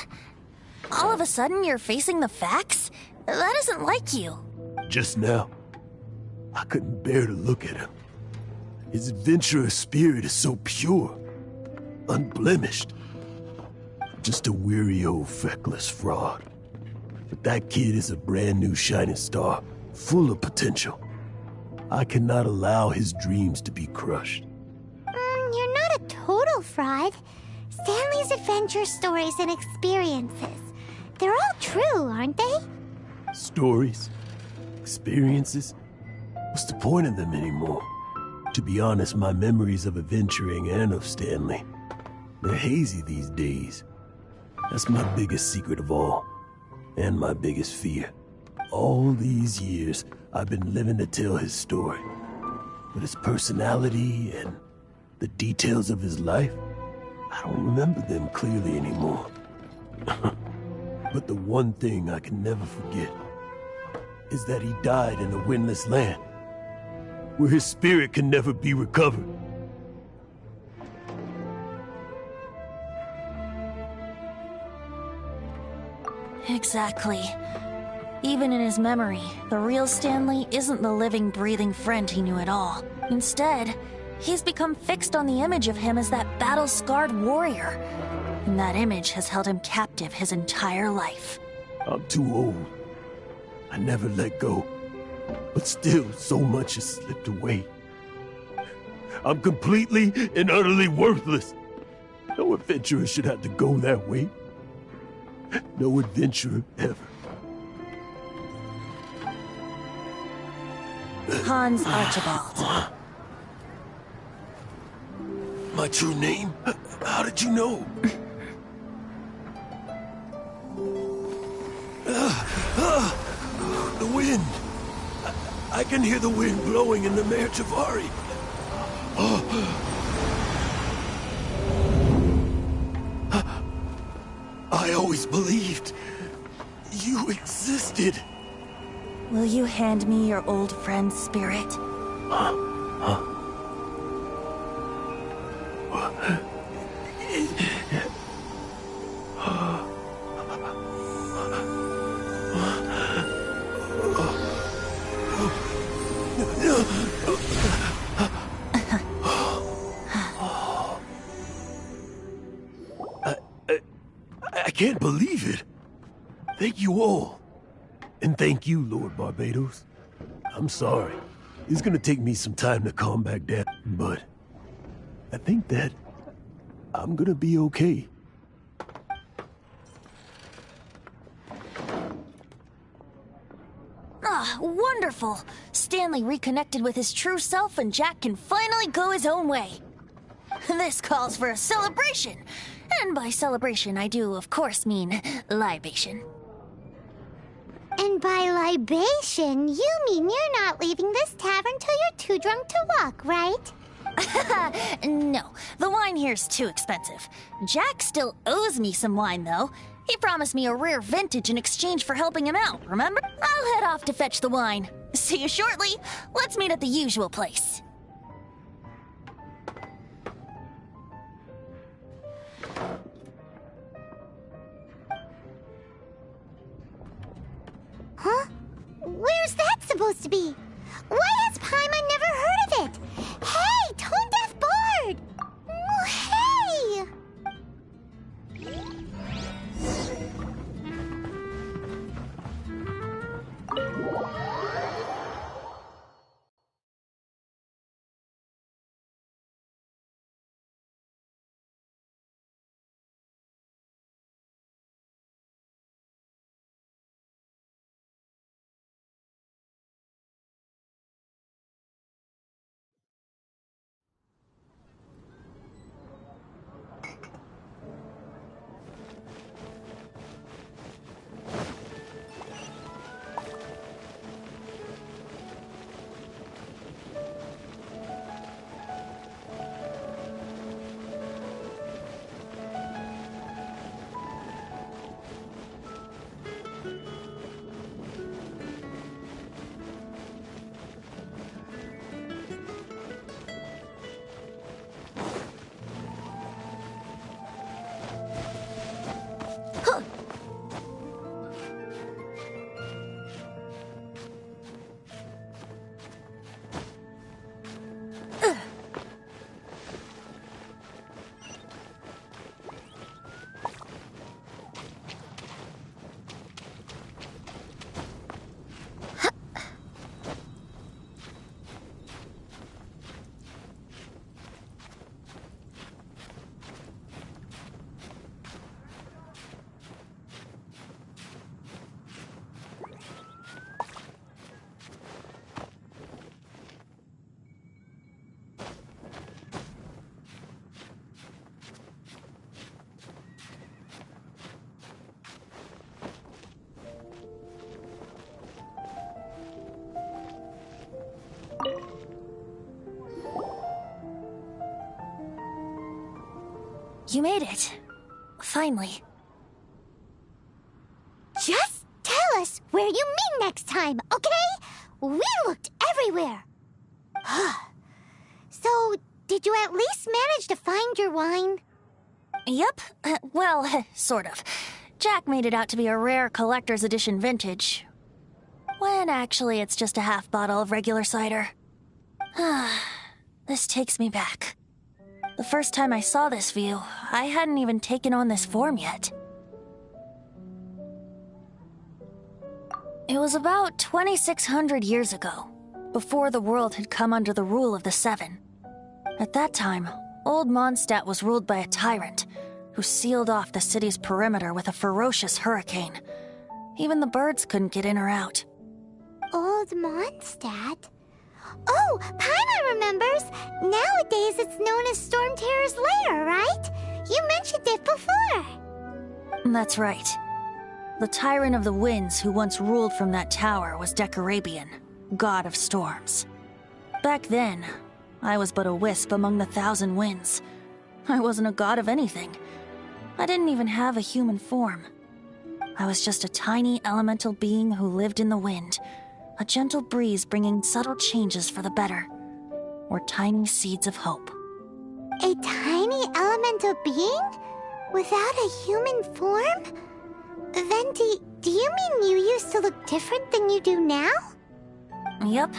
All of a sudden you're facing the facts? That isn't like you. Just now, I couldn't bear to look at him. His adventurous spirit is so pure, unblemished. Just a weary old feckless fraud. But that kid is a brand new shining star, full of potential. I cannot allow his dreams to be crushed. You're not a total fraud. Stanley's adventure stories and experiences. They're all true, aren't they? Stories? Experiences? What's the point of them anymore? To be honest, my memories of adventuring and of Stanley, they're hazy these days. That's my biggest secret of all, and my biggest fear. All these years, I've been living to tell his story. But his personality and the details of his life, I don't remember them clearly anymore. But the one thing I can never forget is that he died in a windless land, where his spirit can never be recovered. Exactly. Even in his memory, the real Stanley isn't the living, breathing friend he knew at all. Instead, he's become fixed on the image of him as that battle-scarred warrior. And that image has held him captive his entire life. I'm too old. I never let go. But still, so much has slipped away. I'm completely and utterly worthless. No adventurer should have to go that way. No adventurer ever. Hans Archibald. My true name? How did you know? The wind. I can hear the wind blowing in the Mare Tavari. I always believed you existed. Will you hand me your old friend's spirit? I can't believe it. Thank you all. And thank you, Lord Barbados. I'm sorry. It's gonna take me some time to calm back down, but I think that I'm gonna be okay. Ah, wonderful! Stanley reconnected with his true self and Jack can finally go his own way. This calls for a celebration. And by celebration, I do, of course, mean libation. And by libation, you mean you're not leaving this tavern till you're too drunk to walk, right? No, the wine here's too expensive. Jack still owes me some wine, though. He promised me a rare vintage in exchange for helping him out, remember? I'll head off to fetch the wine. See you shortly. Let's meet at the usual place. Huh? Where's that supposed to be? Why has Paimon never heard of it? Hey, Tone Deaf Bard! Oh, hey! You made it. Finally. Just tell us where you meet next time, okay? We looked everywhere. So, did you at least manage to find your wine? Yep. Well, sort of. Jack made it out to be a rare collector's edition vintage. When actually it's just a half bottle of regular cider. This takes me back. The first time I saw this view, I hadn't even taken on this form yet. It was about 2,600 years ago, before the world had come under the rule of the Seven. At that time, Old Mondstadt was ruled by a tyrant who sealed off the city's perimeter with a ferocious hurricane. Even the birds couldn't get in or out. Old Mondstadt? Oh, Paimon remembers! Nowadays it's known as Storm Terror's lair, right? You mentioned it before. That's right. The Tyrant of the Winds who once ruled from that tower was Decarabian, god of storms. Back then, I was but a wisp among the thousand winds. I wasn't a god of anything. I didn't even have a human form. I was just a tiny elemental being who lived in the wind, a gentle breeze bringing subtle changes for the better, or tiny seeds of hope. A tiny elemental being? Without a human form? Then do you mean you used to look different than you do now? Yep.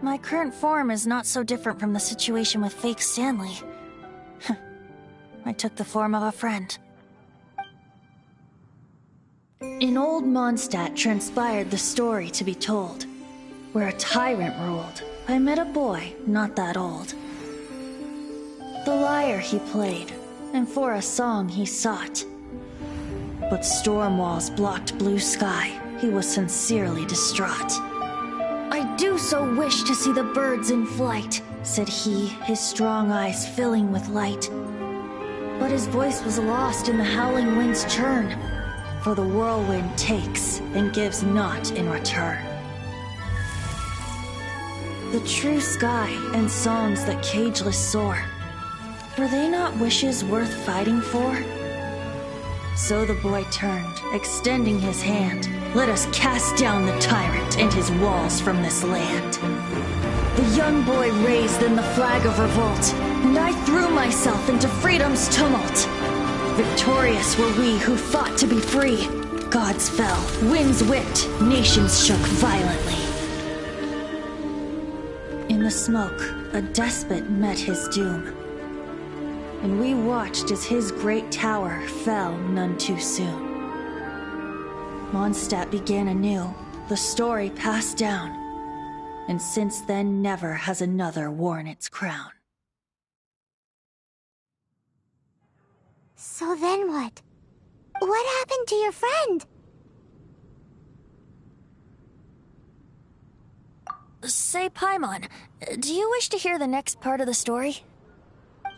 My current form is not so different from the situation with fake Stanley. I took the form of a friend. In Old Mondstadt transpired the story to be told. Where a tyrant ruled, I met a boy not that old. The lyre he played, and for a song he sought. But storm walls blocked blue sky, he was sincerely distraught. I do so wish to see the birds in flight, said he, his strong eyes filling with light. But his voice was lost in the howling wind's churn, for the whirlwind takes and gives not in return. The true sky and songs that cageless soar, were they not wishes worth fighting for? So the boy turned, extending his hand. Let us cast down the tyrant and his walls from this land. The young boy raised then the flag of revolt, and I threw myself into freedom's tumult. Victorious were we who fought to be free. Gods fell, winds whipped, nations shook violently. In the smoke, a despot met his doom, and we watched as his great tower fell none too soon. Mondstadt began anew, the story passed down, and since then never has another worn its crown. So then what? What happened to your friend? Say, Paimon, do you wish to hear the next part of the story?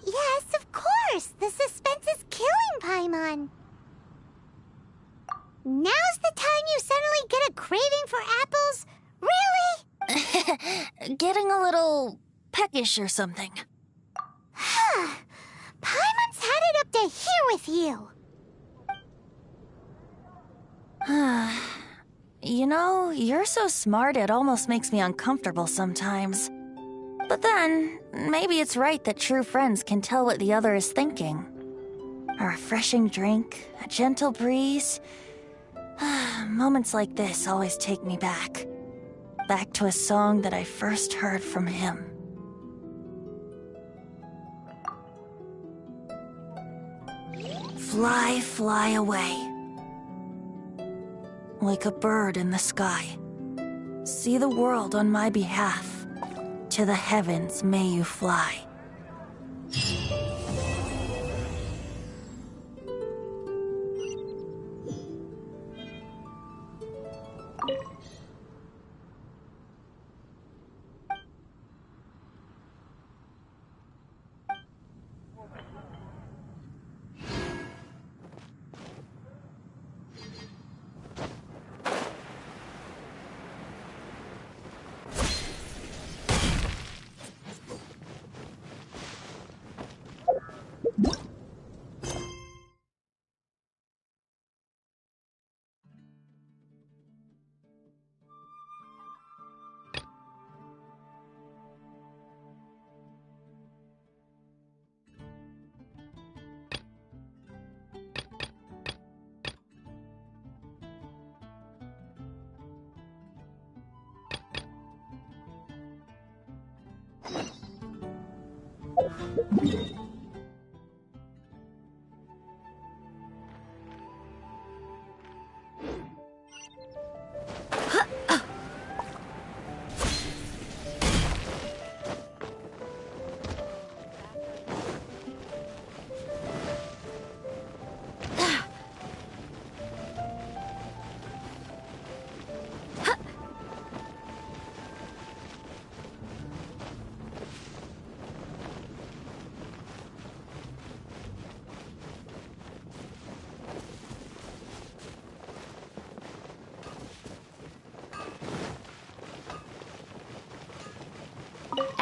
Yes, of course! The suspense is killing, Paimon! Now's the time you suddenly get a craving for apples? Really? Getting a little peckish or something. Paimon's had it up to here with you! You know, you're so smart it almost makes me uncomfortable sometimes. But then, maybe it's right that true friends can tell what the other is thinking. A refreshing drink, a gentle breeze. Moments like this always take me back. Back to a song that I first heard from him. Fly, fly away. Like a bird in the sky. See the world on my behalf. To the heavens may you fly.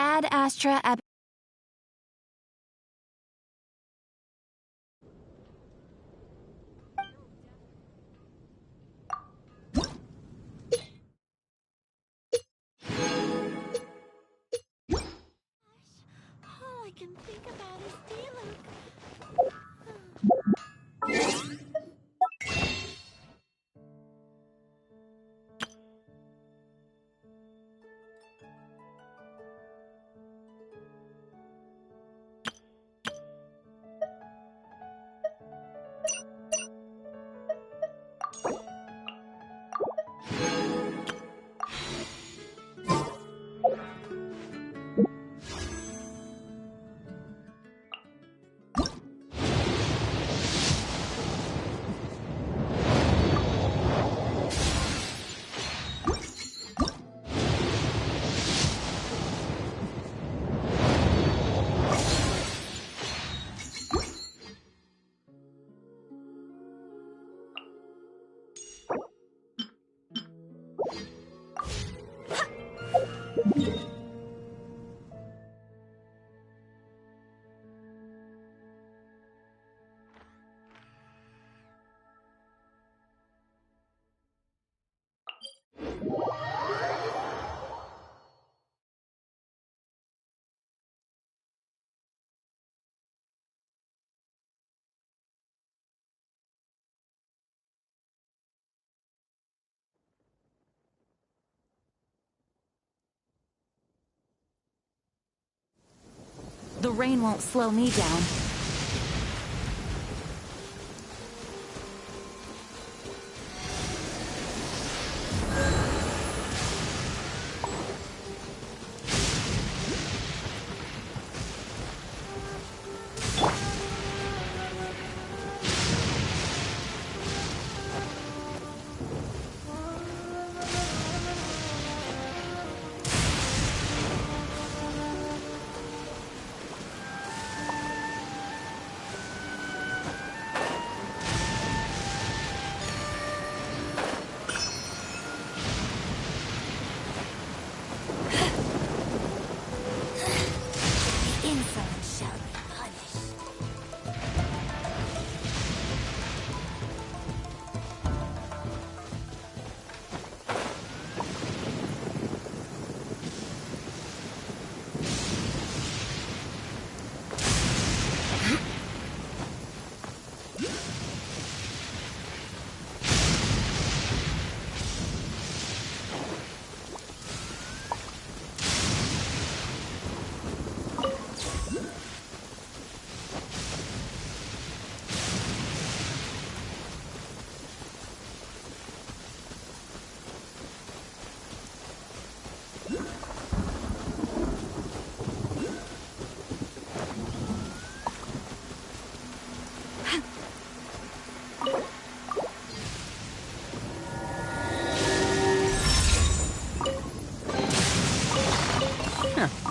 Ad Astra ab... All I can think about is Diluc. The rain won't slow me down.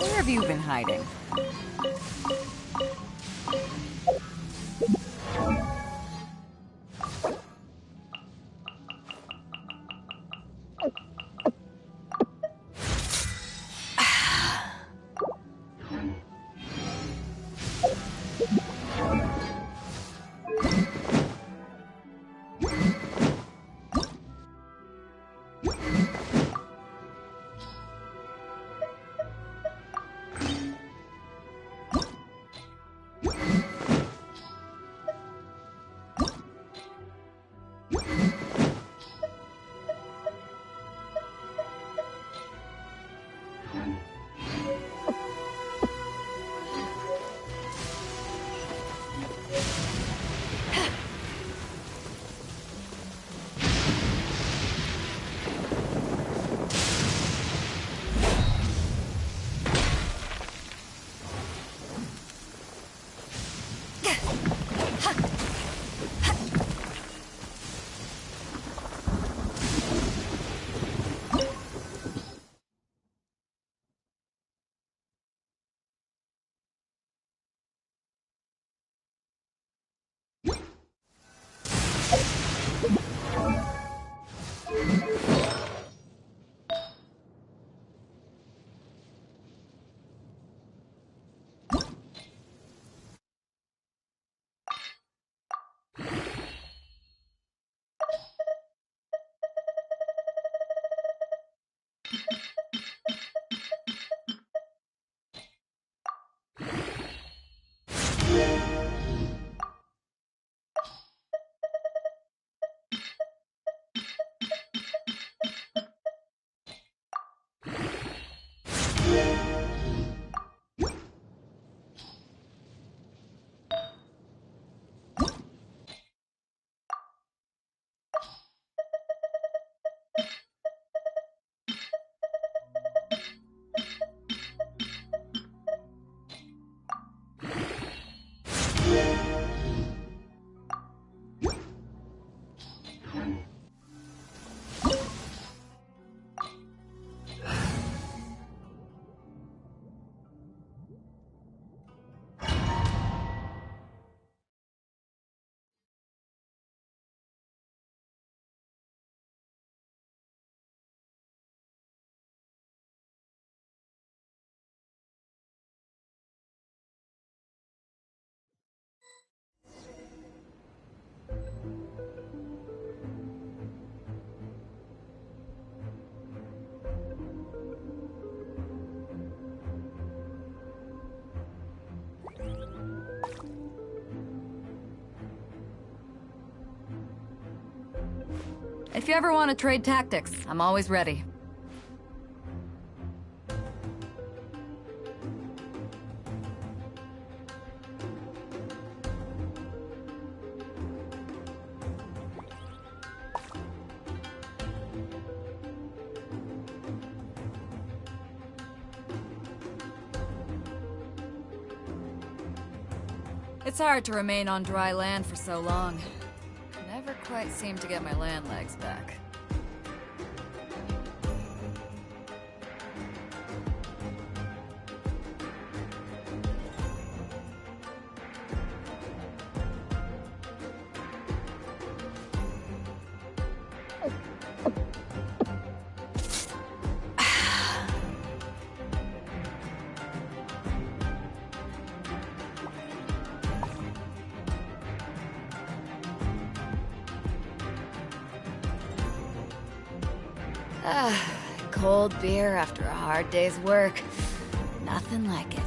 Where have you been hiding? If you ever want to trade tactics, I'm always ready. It's hard to remain on dry land for so long. Never quite seem to get my land legs back. Cold beer after a hard day's work. Nothing like it.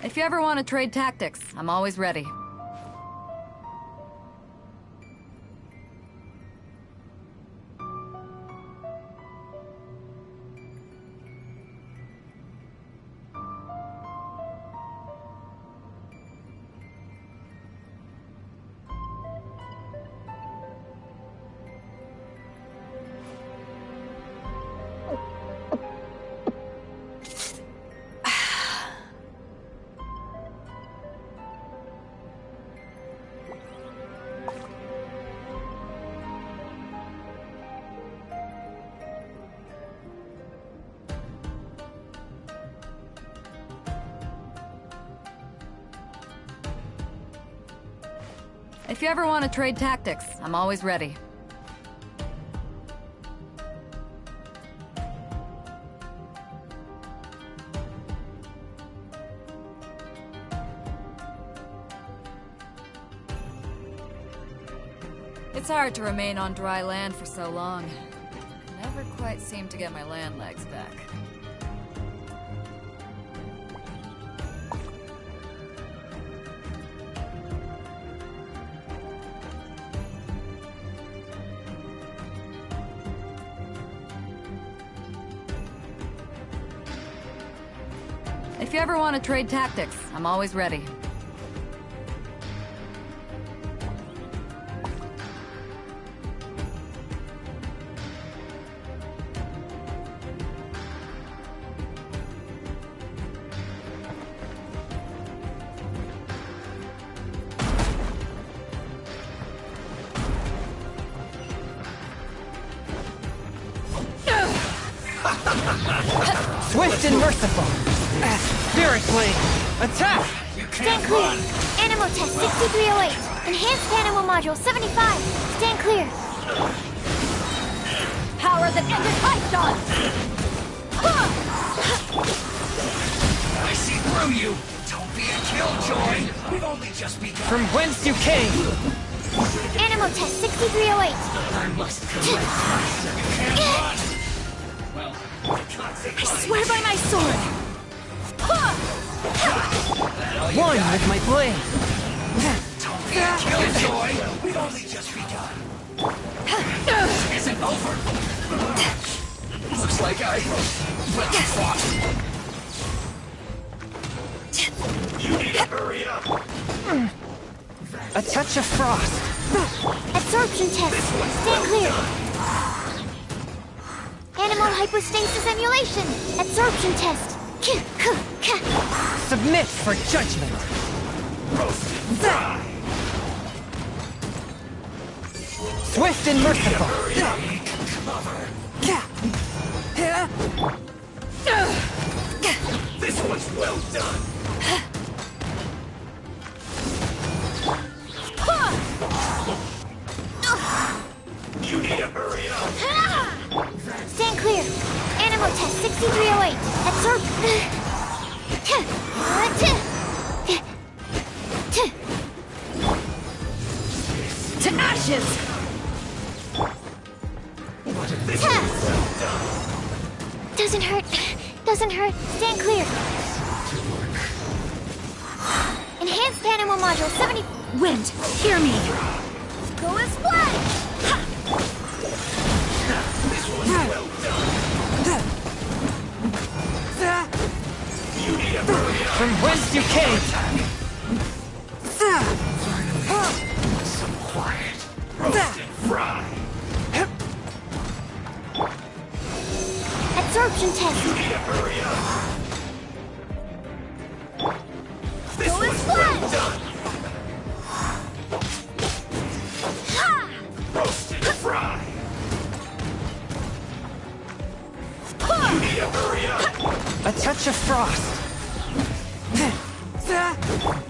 If you ever want to trade tactics, I'm always ready. If you ever want to trade tactics, I'm always ready. It's hard to remain on dry land for so long. Never quite seem to get my land legs back. If you ever want to trade tactics, I'm always ready. Swift and merciful! Spirit Blade! Attack! Stand clear! Animal test 6308. Enhanced animal module 75. Stand clear. Power that ended Python! I see through you. Don't be a killjoy. We've only just begun. From whence you came! Animal test 6308. I must correct myself. You can't run. Well, I swear by my sword! One with my blade! don't be a killjoy. We've only just begun. This isn't over. Looks like I went too far. You need to hurry up. A touch of frost! Absorption test. Stand clear. Animal hypostasis emulation. Absorption test. Submit for judgment! Swift and merciful! This one's well done. You need to hurry up. Stand clear. Animal test 6308. Absorb. To ashes! Doesn't hurt. Doesn't hurt. Stand clear. Enhanced animal module 70. Wind, hear me! Go as one. This one's well done. You need to hurry up. From whence you came! Some quiet. Roast and fry. Absorption test. You need to hurry up. This Go as one's well one. done. Roast and fry. You need to hurry up. A touch of frost!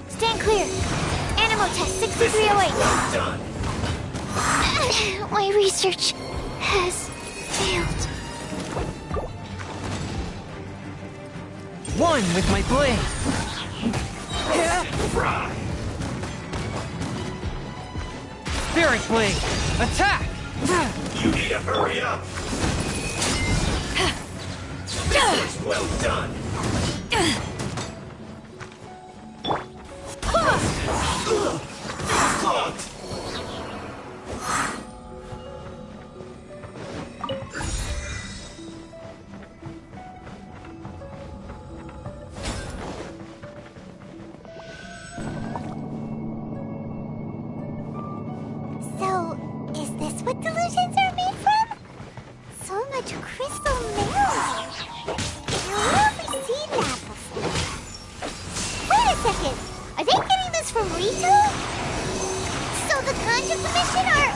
Stand clear. Animal test This 6308. one's well done. My research has failed. One with my blade! Fry. Spirit Blade! Attack! You need to hurry up. This one's well done. So, is this what delusions are made from? So much crystal metal. I've never seen that before. Wait a second. Are they getting this from Rito? So the Ganja Commission are...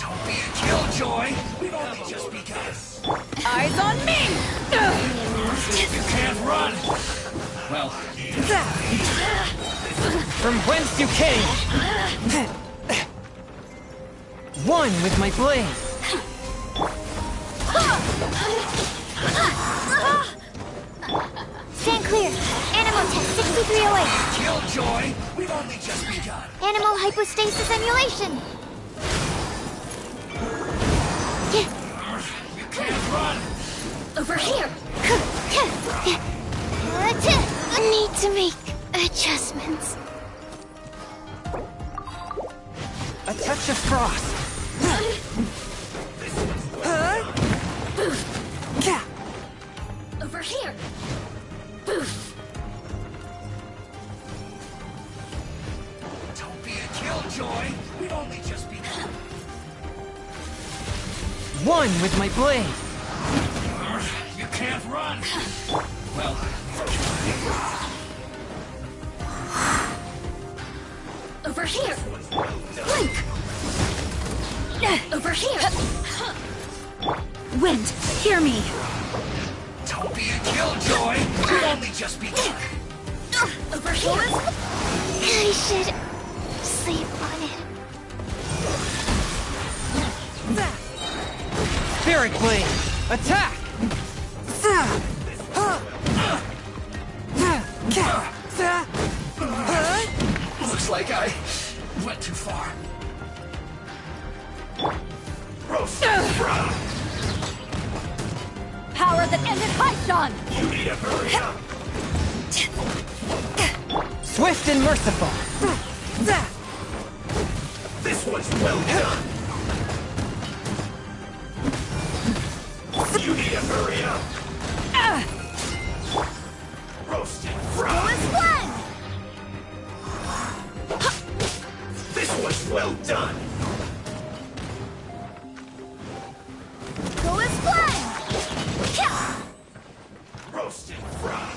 Don't be a killjoy. We've only just begun. Eyes on me! You can't run. Well, From whence you came! One with my blade! Stand clear. Animal test 6308. killjoy. We've only just begun. Animal hypostasis emulation. You can't run. Over here. I need to make adjustments. A touch of frost! One with my blade! You can't run! Well, Over here! Blink! Over here! Wind, hear me! don't be a killjoy! We've only just begun! Over here! I should sleep on it. Spirit blade! Attack! Looks like I went too far. Roast and fry! Power that ended Haishan! You need to hurry up! Swift and merciful! This was well done! You need to hurry up! Roast and fry! This was well done! Go as one! Roast and fry!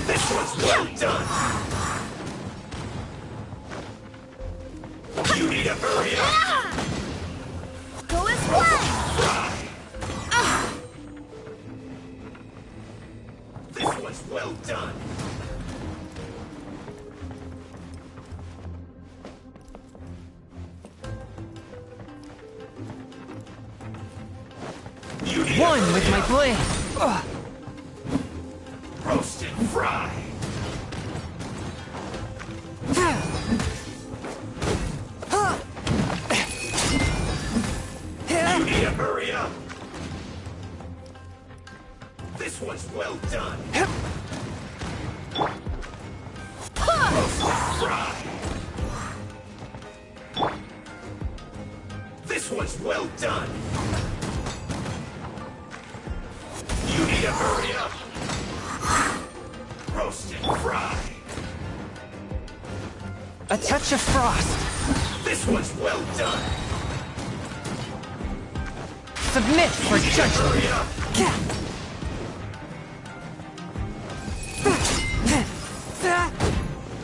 This was well done! You need to hurry up! Go as one! This was well done! You need One to with hurry my up. blade! Roast and fry! You need to hurry up! This was well done! Roast and fry! This was well done! You need to hurry up! Roast and fry! A touch of frost! This was well done! Submit for judgment! Hurry up!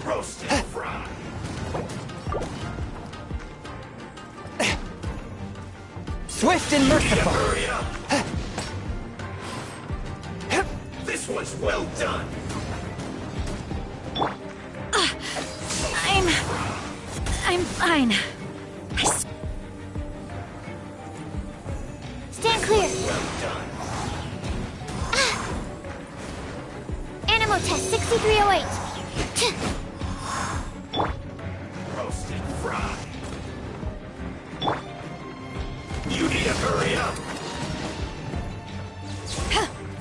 Roast and fry! Swift and merciful! Hurry up! This was well done! I'm fine. Stand clear. Well done! Animal test 6308. Roast and fry! You need to hurry up!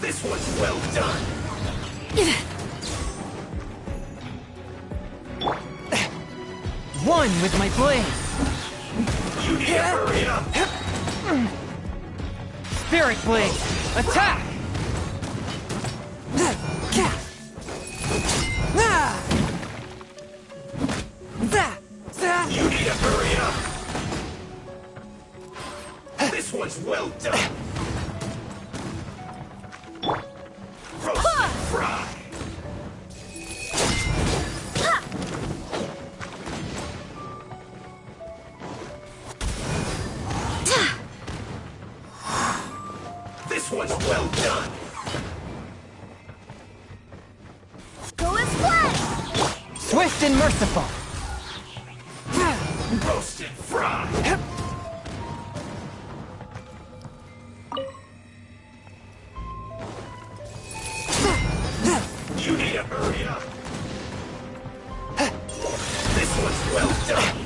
This was well done! One with my blade! You need to hurry up! Spirit blade! Attack! You need to hurry up! This was well done! Roast and fry! This was well done! Go as one! Swift and merciful! Roast and fry! You need to hurry up! This was well done!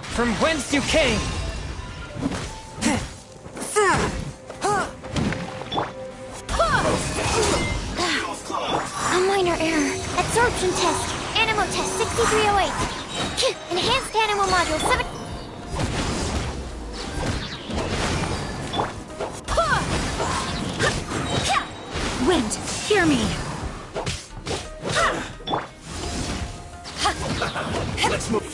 From whence you came! A minor error. Absorption test. Animal test 6308. Enhanced animal module 7. Wind, hear me. Let's move.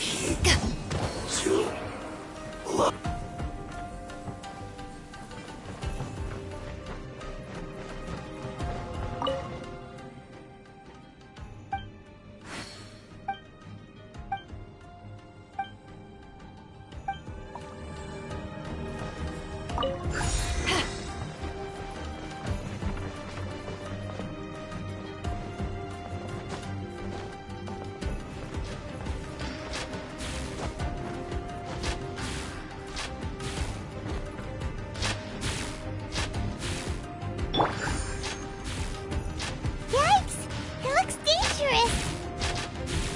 Yikes! It looks dangerous!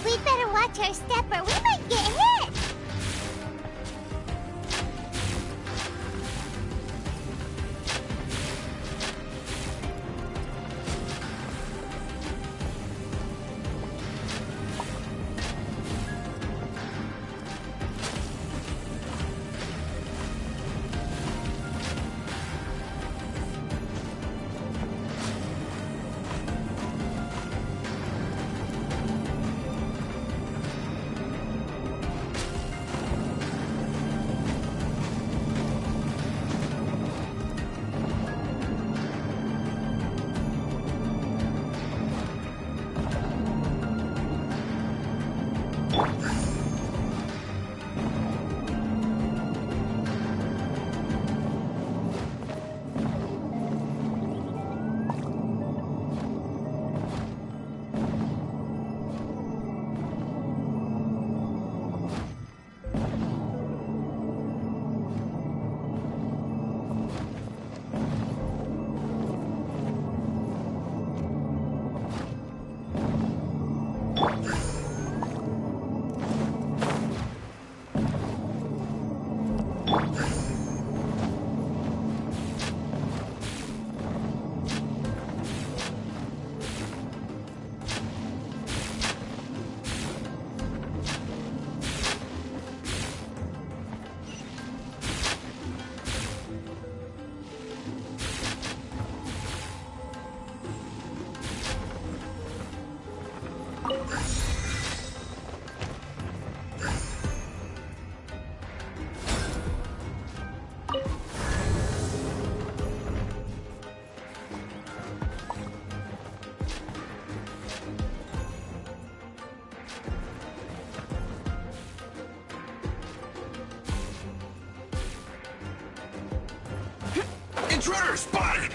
We'd better watch our step or we might get hit! Intruder spotted!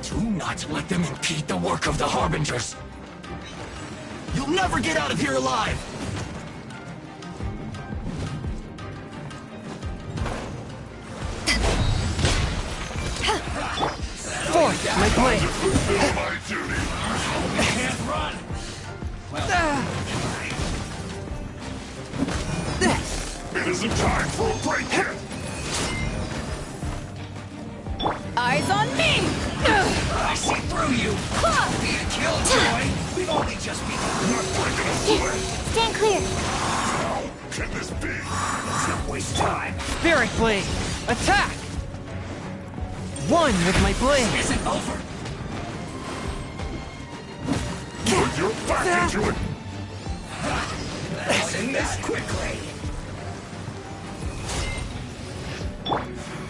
Do not let them impede the work of the Harbingers! You'll never get out of here alive! Fourth, my blade! My duty! You can't run! It isn't time for a break yet! Eyes on me! I see through you! Be a killjoy! We've only just begun! Not breaking a sweat! Stand clear! How can this be? Let's not waste time! Spirit blade! Attack! One with my blade! This isn't over! Put your back into it! Let's end this quickly!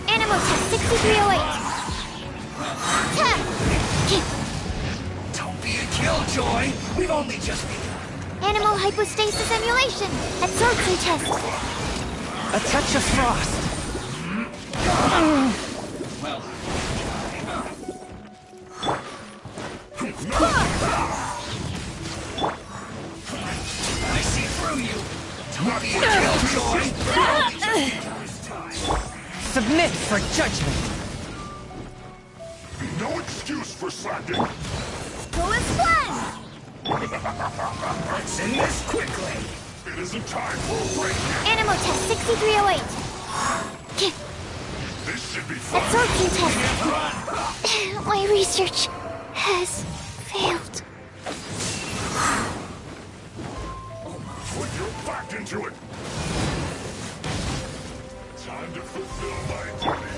Animal test 6308! Don't be a killjoy! We've only just begun! Animal hypostasis emulation! Absorption test! A touch of frost! Well... I see through you! Don't be a killjoy! Submit for judgment! No excuse for slacking! Go as one! Let's end this quickly! It isn't time for a break yet! Animal test 6308! This should be fun! Absorption test! My research has failed. Put your back into it! Time to fulfill my duty!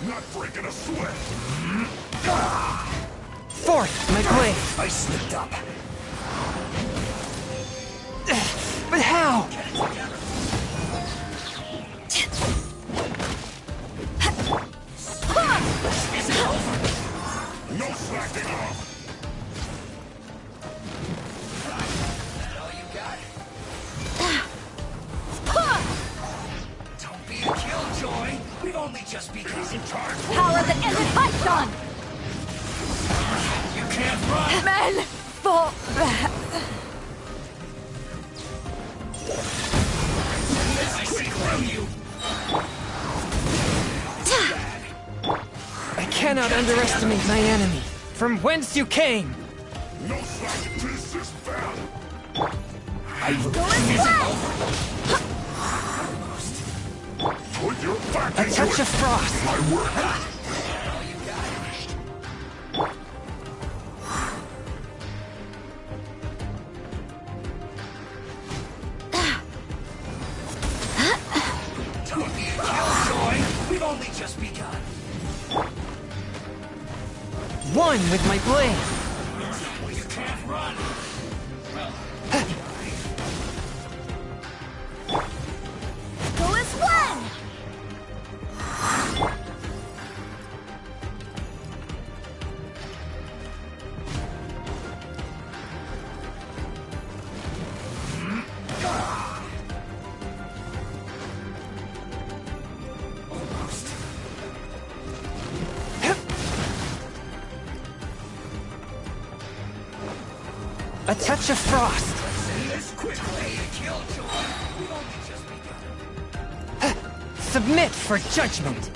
Not breaking a sweat! Fourth, my blade! I slipped up. But how? Ow! Is it over? No slacking off! That all you got? Don't be a killjoy! We've only just begun. Power that isn't touched on! You can't run! Men! Fall back! I see through you! I cannot underestimate my enemy. From whence you came! No slacking, this is bad! Put your back A into touch it. of frost! My work! Don't be a killjoy! We've only just begun! One with my blade! You can't run! Well, Go as one! A touch of frost! say this quickly, killjoy! We've only just begun! Submit for judgment!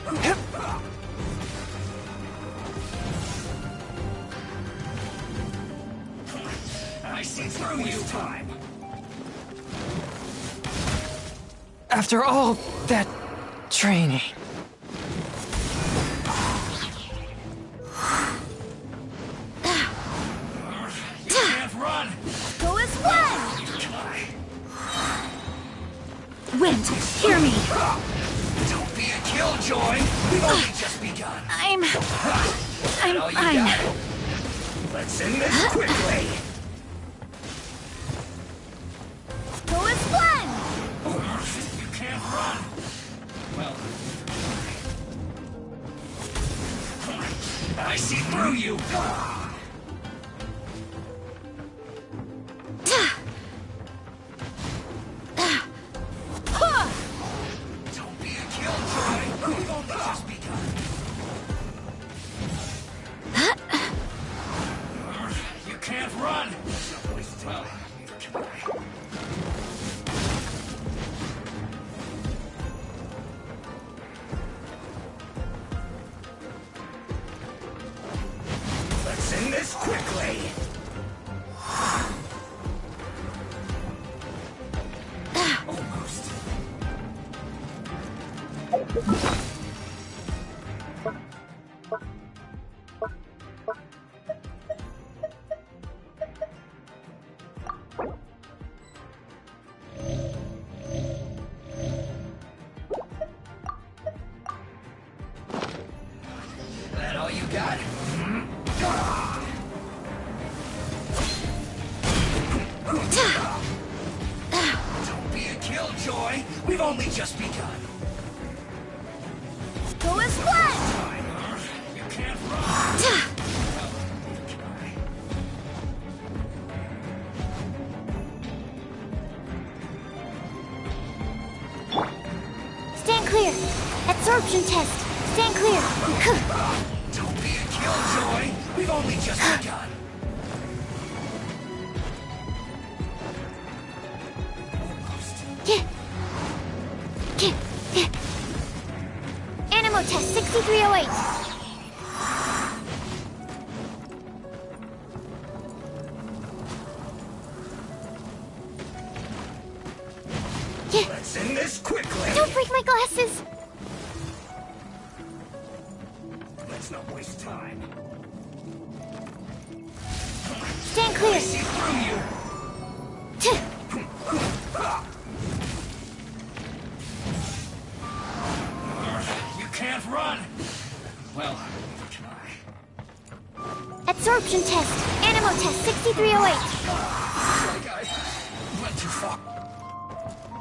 I see through you! Time! After all that training. You can't run! Go as one! Wind, hear me. Don't be a killjoy! We've only just begun! I'm All you fine. got? Let's end this quickly! Go as one! You can't run! Well... I see through you! Don't be a killjoy! We've only just begun! You can't run! Well, neither can I. Let's end this quickly! Almost. That all you got? Don't be a killjoy! We've only just begun! Go as one! You can't run! Stand clear. Absorption test. Stand clear. Don't be a killjoy! We've only just begun! Animal test 6308. Let's end this quickly! Don't break my glasses. Let's not waste time. Stand clear. I see through you! You can't run! Well, neither can I. Absorption test. Animal test 6308. Like I went too far.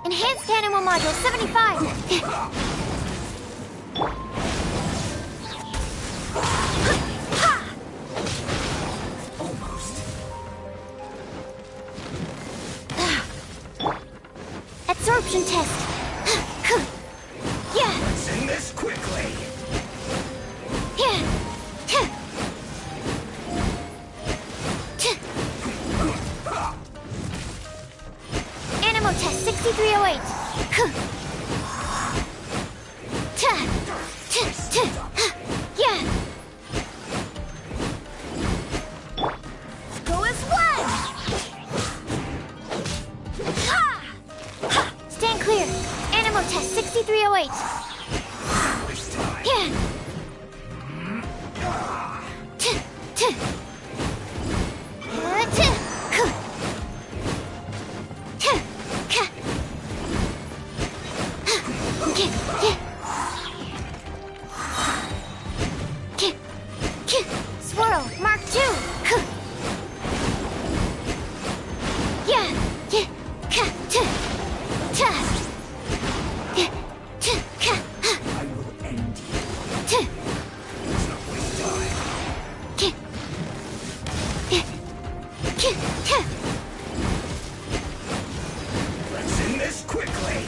Enhanced Animal Module 75. Absorption test. Yeah. Let's end this quickly. Yeah. Animal test 6308. Yeah. Go as one. Stand clear. Animal test 6308. Yeah. Swirl, Mark 2. Yeah. I will end you. Let's not waste time. Let's end this quickly.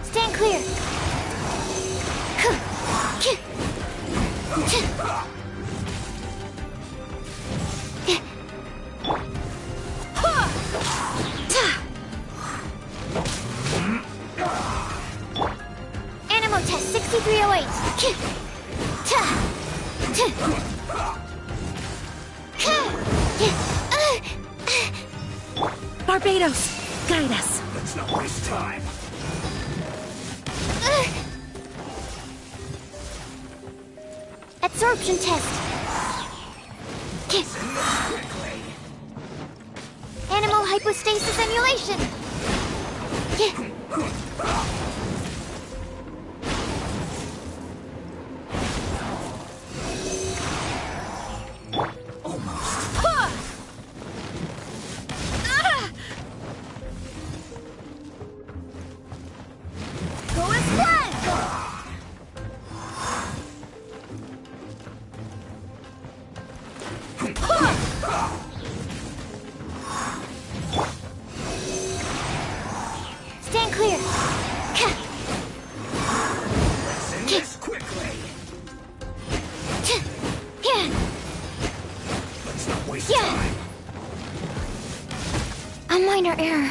Stand clear. Animal test 6308. Barbados, guide us. Let's not waste time. Absorption test. Animal hypostasis emulation. Go as one. Stand clear. Let's end this quickly. Yeah. Let's not waste Yeah. time. A minor error.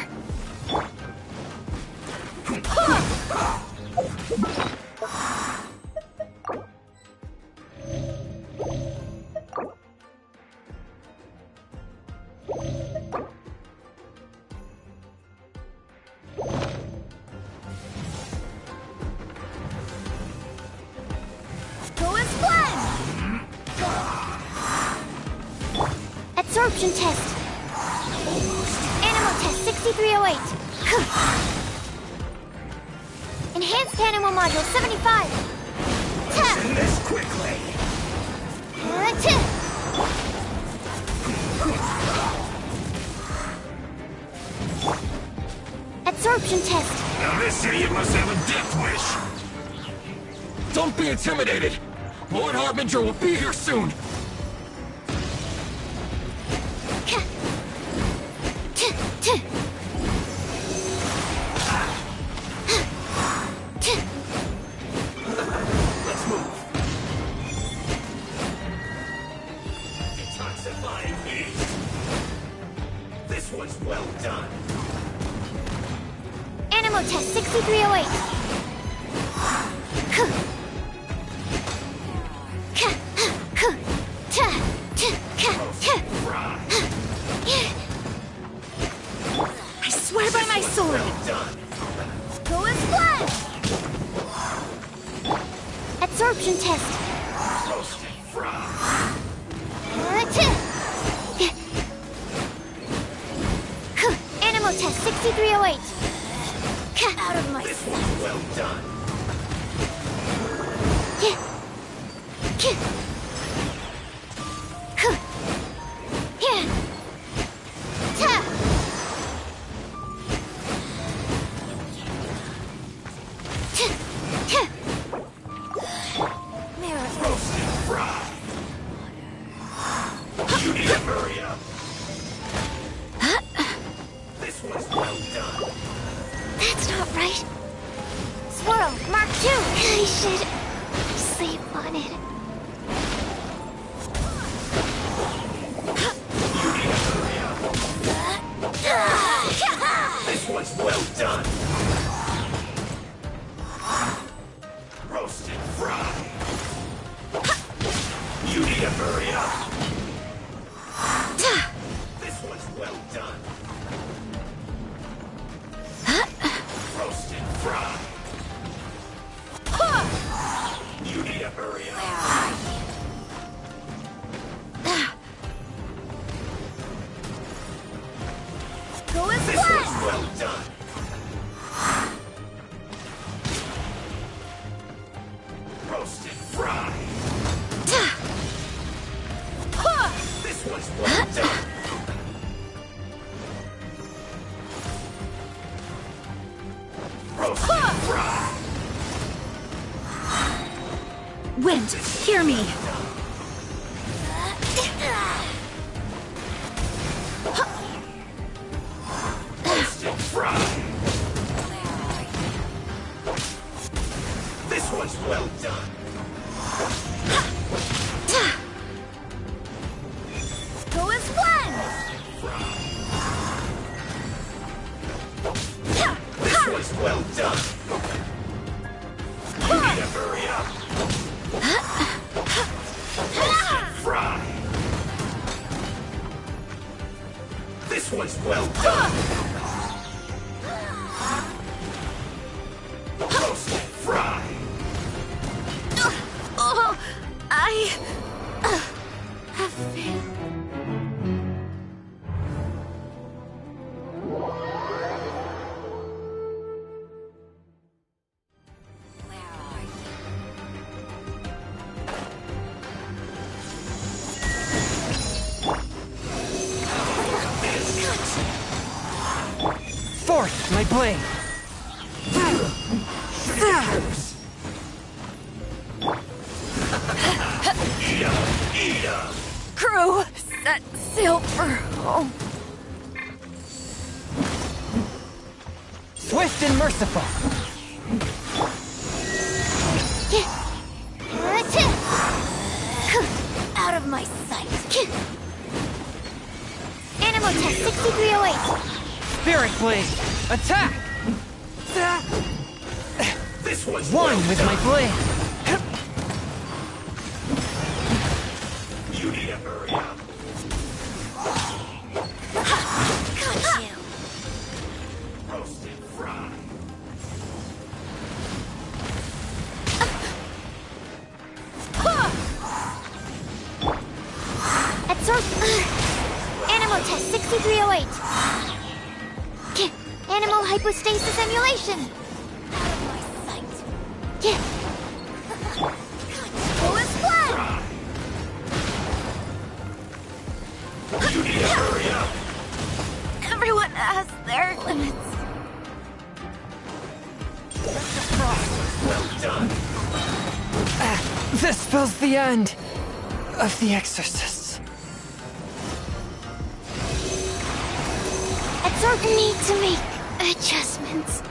Go as one. Absorption test. Animal test 6308. Enhanced Animal Module 75. Let's end this quickly. Absorption test. Now this idiot must have a death wish. Don't be intimidated. Lord Harbinger will be here soon. Let's move. Detoxifying beast. This one's well done. Animal test 6308. I swear by my sword. Go as one. Absorption test. Roasted frog. You need to hurry up. This one's well done. That's not right. Swirl, Mark 2. I should sleep on it. You need to hurry up. This one's well done. Roasted fry. You need to hurry up. This one's well done. Roasted fry. You need to hurry up. Go as This one's well done. Roasted fry. This one's well done. Roasted fry. Wind, hear me. Roasted fry. This one's well done. Go as one. This one's well done. You need to hurry up. Fry. This one's well done. Roasted fry. Oh, I have failed. Forth, my blade! Crew, set sail for home. Swift and merciful! Out of my sight. Animal test 6308. Spirit blade! Attack! This one's One well with done. my blade! You need to hurry up. Got you. Roasted fry. Animal test 6308. Animal hypostasis emulation. Out of my sight. Go as one. You need to hurry up. Everyone has their limits. Well done. This spells the end of the exorcists. Exorc need to make adjustments.